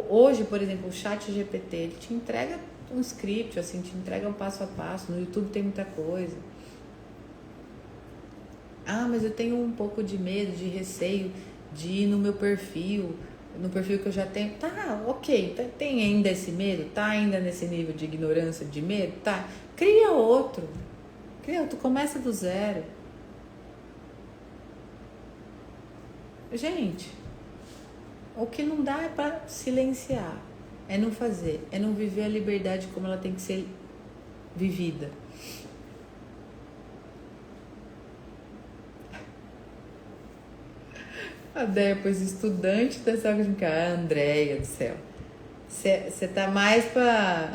hoje, por exemplo, o chat GPT, ele te entrega um script, assim, te entrega um passo a passo. No YouTube tem muita coisa. Mas eu tenho um pouco de medo, de receio de ir no meu perfil, no perfil que eu já tenho. Tá, ok, tem ainda esse medo? Tá ainda nesse nível de ignorância, de medo? Tá, cria outro. Tu começa do zero. Gente, o que não dá é para silenciar, é não fazer, é não viver a liberdade como ela tem que ser vivida. A Déia, pois estudante dessa água de Micael, Andréia do céu, você tá mais pra...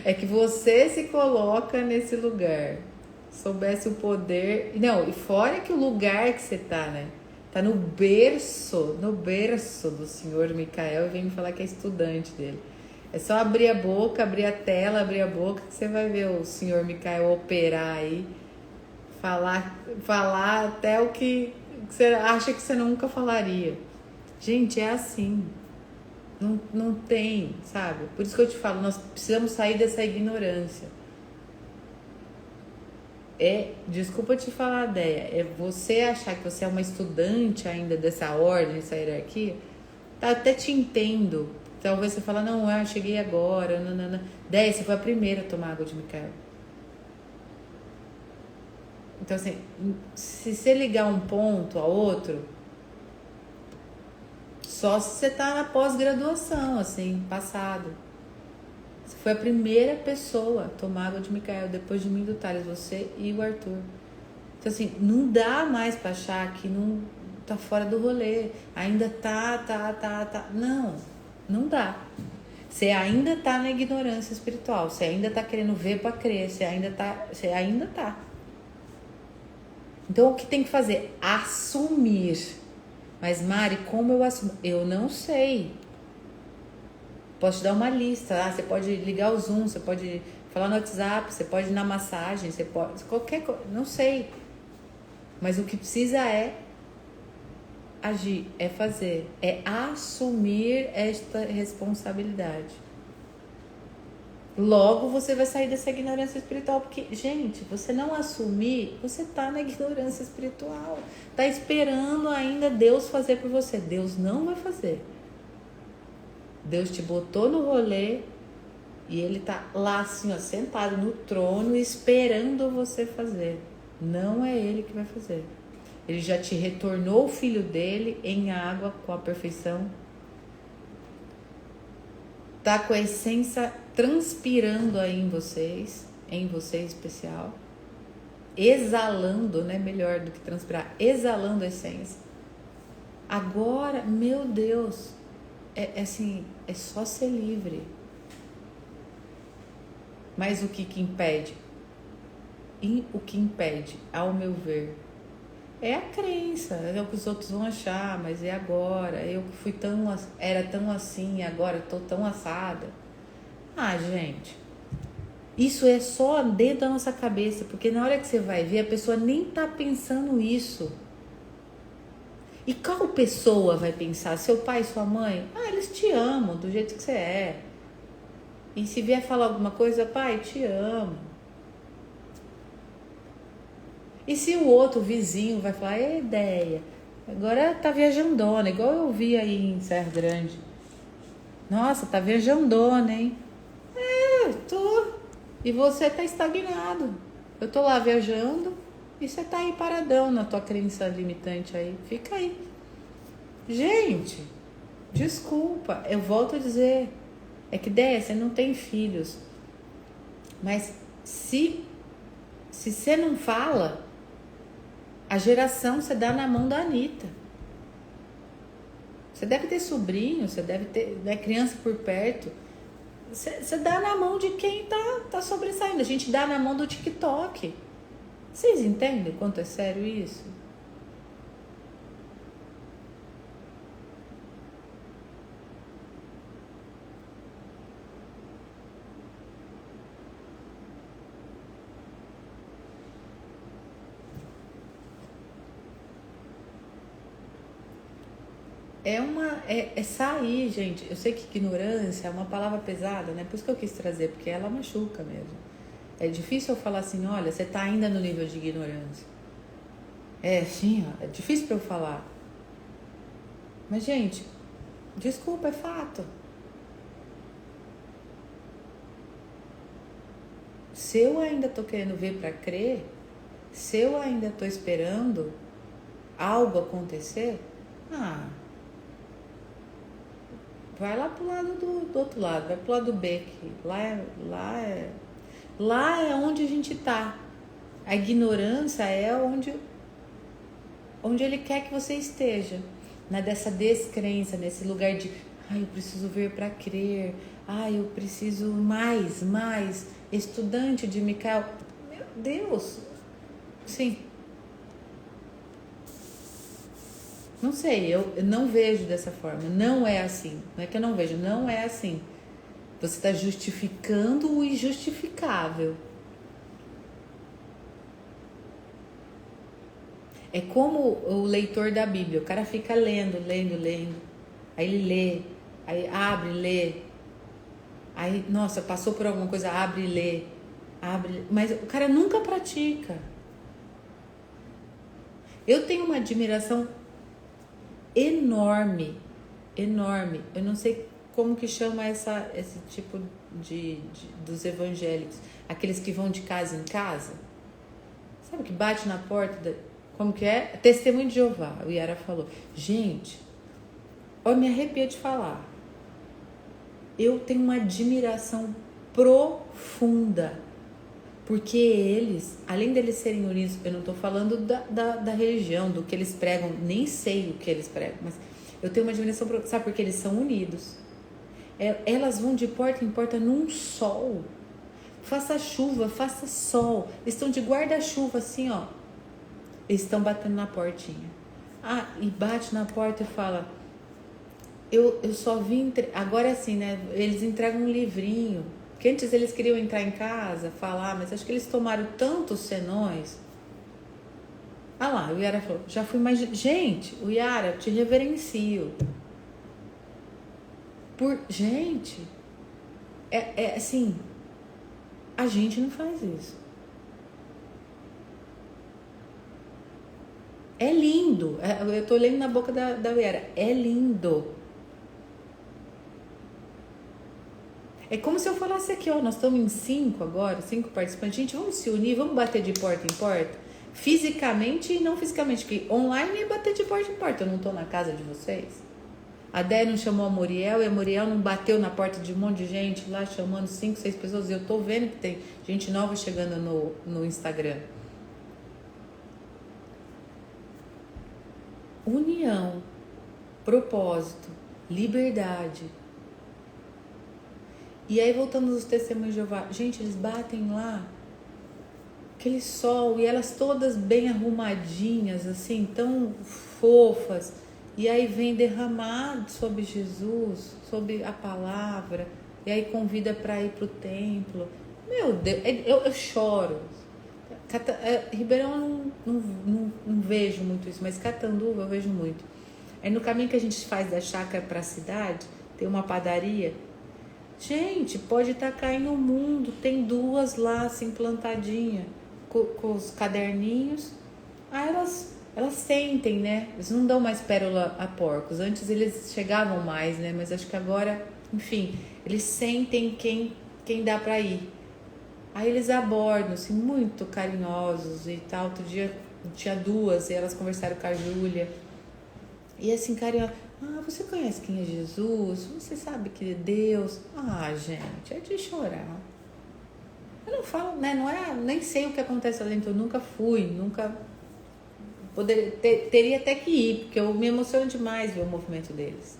É que você se coloca nesse lugar, soubesse o poder... Não, e fora que o lugar que você tá, né? Tá no berço do senhor Micael e vem me falar que é estudante dele. É só abrir a boca, abrir a tela, abrir a boca que você vai ver o senhor Micael operar aí, falar até o que você acha que você nunca falaria. Gente, é assim. Não tem, sabe? Por isso que eu te falo, nós precisamos sair dessa ignorância. Desculpa te falar, Déia, é você achar que você é uma estudante ainda dessa ordem, dessa hierarquia, tá, até te entendo. Talvez você fala, não, eu cheguei agora, não. Déia, você foi a primeira a tomar água de Micael. Então, assim, se você ligar um ponto a outro, só se você tá na pós-graduação, assim, passado. Você foi a primeira pessoa a tomar água de Micael, depois de mim do Thales, você e o Arthur. Então, assim, não dá mais pra achar que não tá fora do rolê. Ainda tá. Não dá. Você ainda tá na ignorância espiritual, você ainda tá querendo ver pra crer, você ainda tá. Então, o que tem que fazer? Assumir. Mas, Mari, como eu assumo? Eu não sei. Posso te dar uma lista. Você pode ligar o Zoom, você pode falar no WhatsApp, você pode ir na massagem, você pode... Qualquer coisa. Não sei. Mas o que precisa é agir, é fazer. É assumir esta responsabilidade. Logo você vai sair dessa ignorância espiritual, porque, gente, você não assumir, você tá na ignorância espiritual. Tá esperando ainda Deus fazer por você. Deus não vai fazer. Deus te botou no rolê e ele tá lá assim, ó, sentado no trono esperando você fazer. Não é ele que vai fazer. Ele já te retornou o filho dele em água com a perfeição. Tá com a essência transpirando aí em você especial, exalando, né? Melhor do que transpirar, exalando a essência. Agora, meu Deus, é assim, é só ser livre. Mas o que impede? E o que impede, ao meu ver, é a crença, é o que os outros vão achar, mas é agora, eu que fui era tão assim, agora tô tão assada. Ah, gente, isso é só dentro da nossa cabeça, porque na hora que você vai ver, a pessoa nem tá pensando isso. E qual pessoa vai pensar? Seu pai, sua mãe? Ah, eles te amam do jeito que você é. E se vier falar alguma coisa, pai, te amo. E se o outro vizinho vai falar, é ideia, agora tá viajandona, igual eu vi aí em Serra Grande. Nossa, tá viajandona, hein? Tô. E você tá estagnado. Eu tô lá viajando e você tá aí paradão na tua crença limitante aí. Fica aí. Gente, desculpa, eu volto a dizer. É que ideia, você não tem filhos. Mas se você não fala, a geração você dá na mão da Anitta. Você deve ter sobrinho, você deve ter, né, criança por perto. Você dá na mão de quem tá sobressaindo. A gente dá na mão do TikTok. Vocês entendem quanto é sério isso? É sair, gente. Eu sei que ignorância é uma palavra pesada, né? Por isso que eu quis trazer, porque ela machuca mesmo. É difícil eu falar assim, olha, você tá ainda no nível de ignorância. É, sim, ó, é difícil pra eu falar. Mas, gente, desculpa, é fato. Se eu ainda tô querendo ver pra crer, se eu ainda tô esperando algo acontecer, vai lá pro lado do outro lado, vai pro lado do B aqui. Lá é onde a gente tá. A ignorância é onde ele quer que você esteja. Dessa descrença, nesse lugar de eu preciso ver para crer, eu preciso mais. Estudante de Micael. Meu Deus! Sim. Não sei, eu não vejo dessa forma. Não é assim. Não é que eu não vejo, não é assim. Você está justificando o injustificável. É como o leitor da Bíblia. O cara fica lendo. Aí ele lê. Aí abre, lê. Aí, nossa, passou por alguma coisa, abre e lê. Mas o cara nunca pratica. Eu tenho uma admiração enorme. Eu não sei como que chama esse tipo dos evangélicos. Aqueles que vão de casa em casa. Sabe, que bate na porta como que é? Testemunho de Jeová, o Yara falou. Gente, eu me arrepio de falar. Eu tenho uma admiração profunda. Porque eles, além deles serem unidos, eu não estou falando da religião, do que eles pregam, nem sei o que eles pregam, mas eu tenho uma admiração profunda. Sabe por que eles são unidos? Elas vão de porta em porta num sol. Faça chuva, faça sol. Eles estão de guarda-chuva assim, ó. Eles estão batendo na portinha. E bate na porta e fala, eu só vim... Agora é assim, né? Eles entregam um livrinho. Porque antes eles queriam entrar em casa, falar, mas acho que eles tomaram tantos senões. Lá, o Yara falou, já fui mais... Gente, o Yara, te reverencio. Gente, assim... A gente não faz isso. É lindo. Eu tô lendo na boca da Vera. É lindo. É como se eu falasse aqui, ó, nós estamos em 5 agora, 5 participantes. Gente, vamos se unir, vamos bater de porta em porta. Fisicamente e não fisicamente, porque online é bater de porta em porta. Eu não tô na casa de vocês. A Dé não chamou a Muriel e a Muriel não bateu na porta de um monte de gente lá, chamando 5, 6 pessoas. E eu tô vendo que tem gente nova chegando no Instagram. União, propósito, liberdade. E aí voltamos aos testemunhos de Jeová. Gente, eles batem lá, aquele sol, e elas todas bem arrumadinhas, assim, tão fofas. E aí vem derramado sobre Jesus, sobre a palavra. E aí convida para ir pro templo. Meu Deus, eu choro. Ribeirão eu não vejo muito isso, mas Catanduva eu vejo muito. Aí no caminho que a gente faz da chácara para a cidade, tem uma padaria. Gente, pode estar caindo o mundo. Tem 2 lá, assim, plantadinha, com os caderninhos. Aí elas sentem, né? Eles não dão mais pérola a porcos. Antes eles chegavam mais, né? Mas acho que agora, enfim, eles sentem quem dá para ir. Aí eles abordam, assim, muito carinhosos e tal. Outro dia tinha 2 e elas conversaram com a Júlia. E assim, carinhosa. Ah, você conhece quem é Jesus? Você sabe que é Deus? Ah, gente, é de chorar. Eu não falo, né? Não é, nem sei o que acontece lá dentro. Eu nunca fui, nunca teria até que ir, porque eu me emociono demais ver o movimento deles.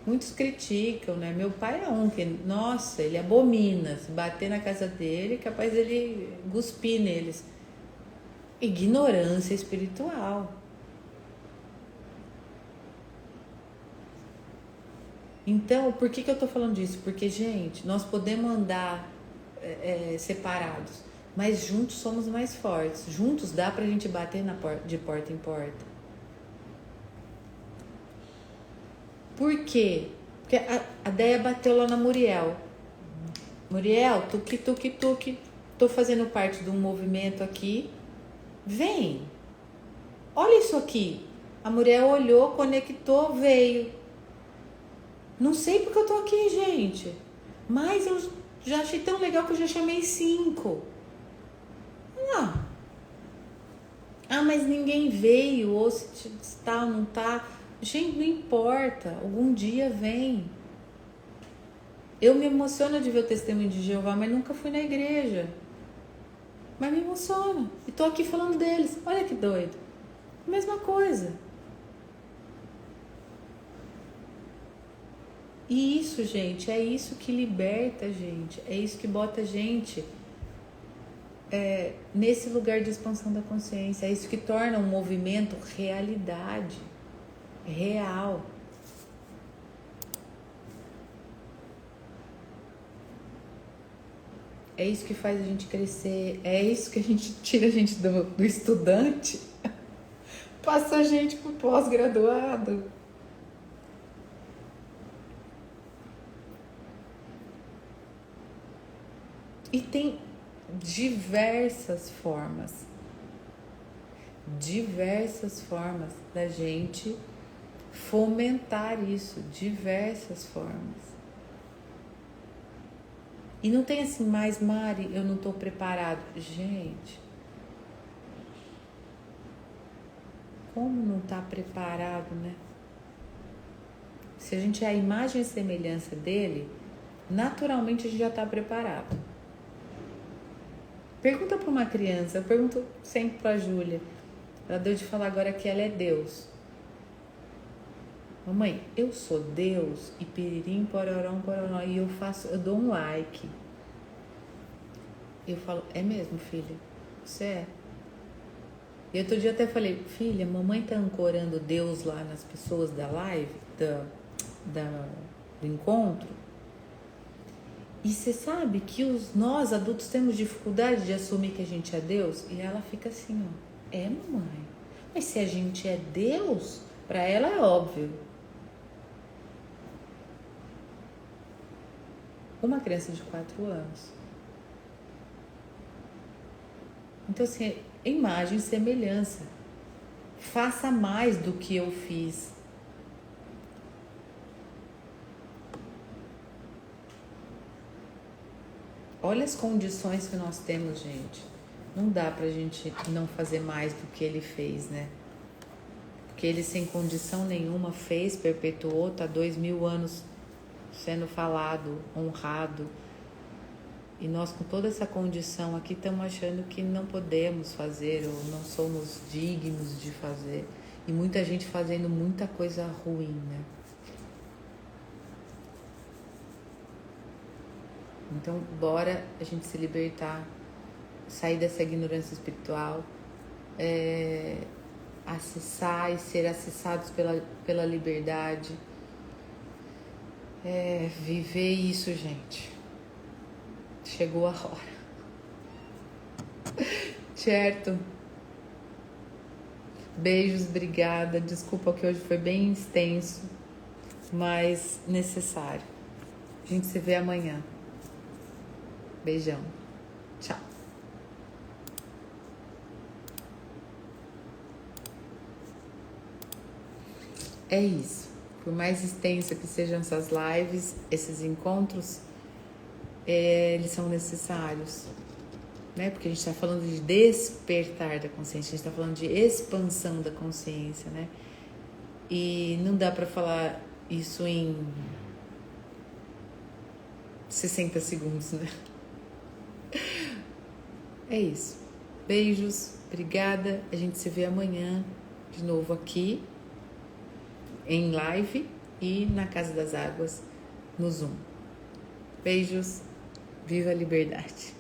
Muitos criticam, né? Meu pai é um que, nossa, ele abomina. Se bater na casa dele, é capaz dele cuspir neles. Ignorância espiritual. Então, por que eu tô falando disso? Porque, gente, nós podemos andar separados, mas juntos somos mais fortes. Juntos dá pra gente bater de porta em porta. Por quê? Porque a Deia bateu lá na Muriel. Muriel, tuque. Tô fazendo parte de um movimento aqui. Vem. Olha isso aqui. A Muriel olhou, conectou, veio. Não sei porque eu tô aqui, gente. Mas eu já achei tão legal que eu já chamei 5. Mas ninguém veio. Ou se tá ou não tá. Gente, não importa. Algum dia vem. Eu me emociono de ver o testemunho de Jeová, mas nunca fui na igreja. Mas me emociona. E tô aqui falando deles. Olha que doido. Mesma coisa. E isso, gente, é isso que liberta a gente. É isso que bota a gente nesse lugar de expansão da consciência. É isso que torna um movimento realidade. Real. É isso que faz a gente crescer. É isso que a gente tira a gente do estudante, passa a gente pro pós-graduado. E tem diversas formas da gente fomentar isso, diversas formas. E não tem assim, mais Mari, eu não tô preparado. Gente, como não tá preparado, né? Se a gente é a imagem e semelhança dele, naturalmente a gente já tá preparado. Pergunta para uma criança, eu pergunto sempre para a Júlia. Ela deu de falar agora que ela é Deus. Mamãe, eu sou Deus e piririm, pororó, e eu dou um like. Eu falo, é mesmo, filha? Você é? E outro dia até falei, filha, mamãe tá ancorando Deus lá nas pessoas da live, do encontro. E você sabe que nós adultos temos dificuldade de assumir que a gente é Deus? E ela fica assim, ó, é, mamãe? Mas se a gente é Deus, para ela é óbvio. uma criança de 4 anos. Então, assim, imagem e semelhança. Faça mais do que eu fiz. Olha as condições que nós temos, gente. Não dá pra gente não fazer mais do que ele fez, né? Porque ele, sem condição nenhuma, fez, perpetuou, tá 2000 anos sendo falado, honrado. E nós, com toda essa condição aqui, estamos achando que não podemos fazer ou não somos dignos de fazer. E muita gente fazendo muita coisa ruim, né? Então, bora a gente se libertar, sair dessa ignorância espiritual, acessar e ser acessados pela liberdade. Viver isso, gente. Chegou a hora. Certo? Beijos, obrigada. Desculpa que hoje foi bem extenso, mas necessário. A gente se vê amanhã. Beijão. Tchau. É isso. Por mais extensa que sejam essas lives, esses encontros, eles são necessários, né? Porque a gente está falando de despertar da consciência, a gente está falando de expansão da consciência, né? E não dá para falar isso em 60 segundos, né? É isso. Beijos, obrigada. A gente se vê amanhã de novo aqui em live e na Casa das Águas no Zoom. Beijos, viva a liberdade.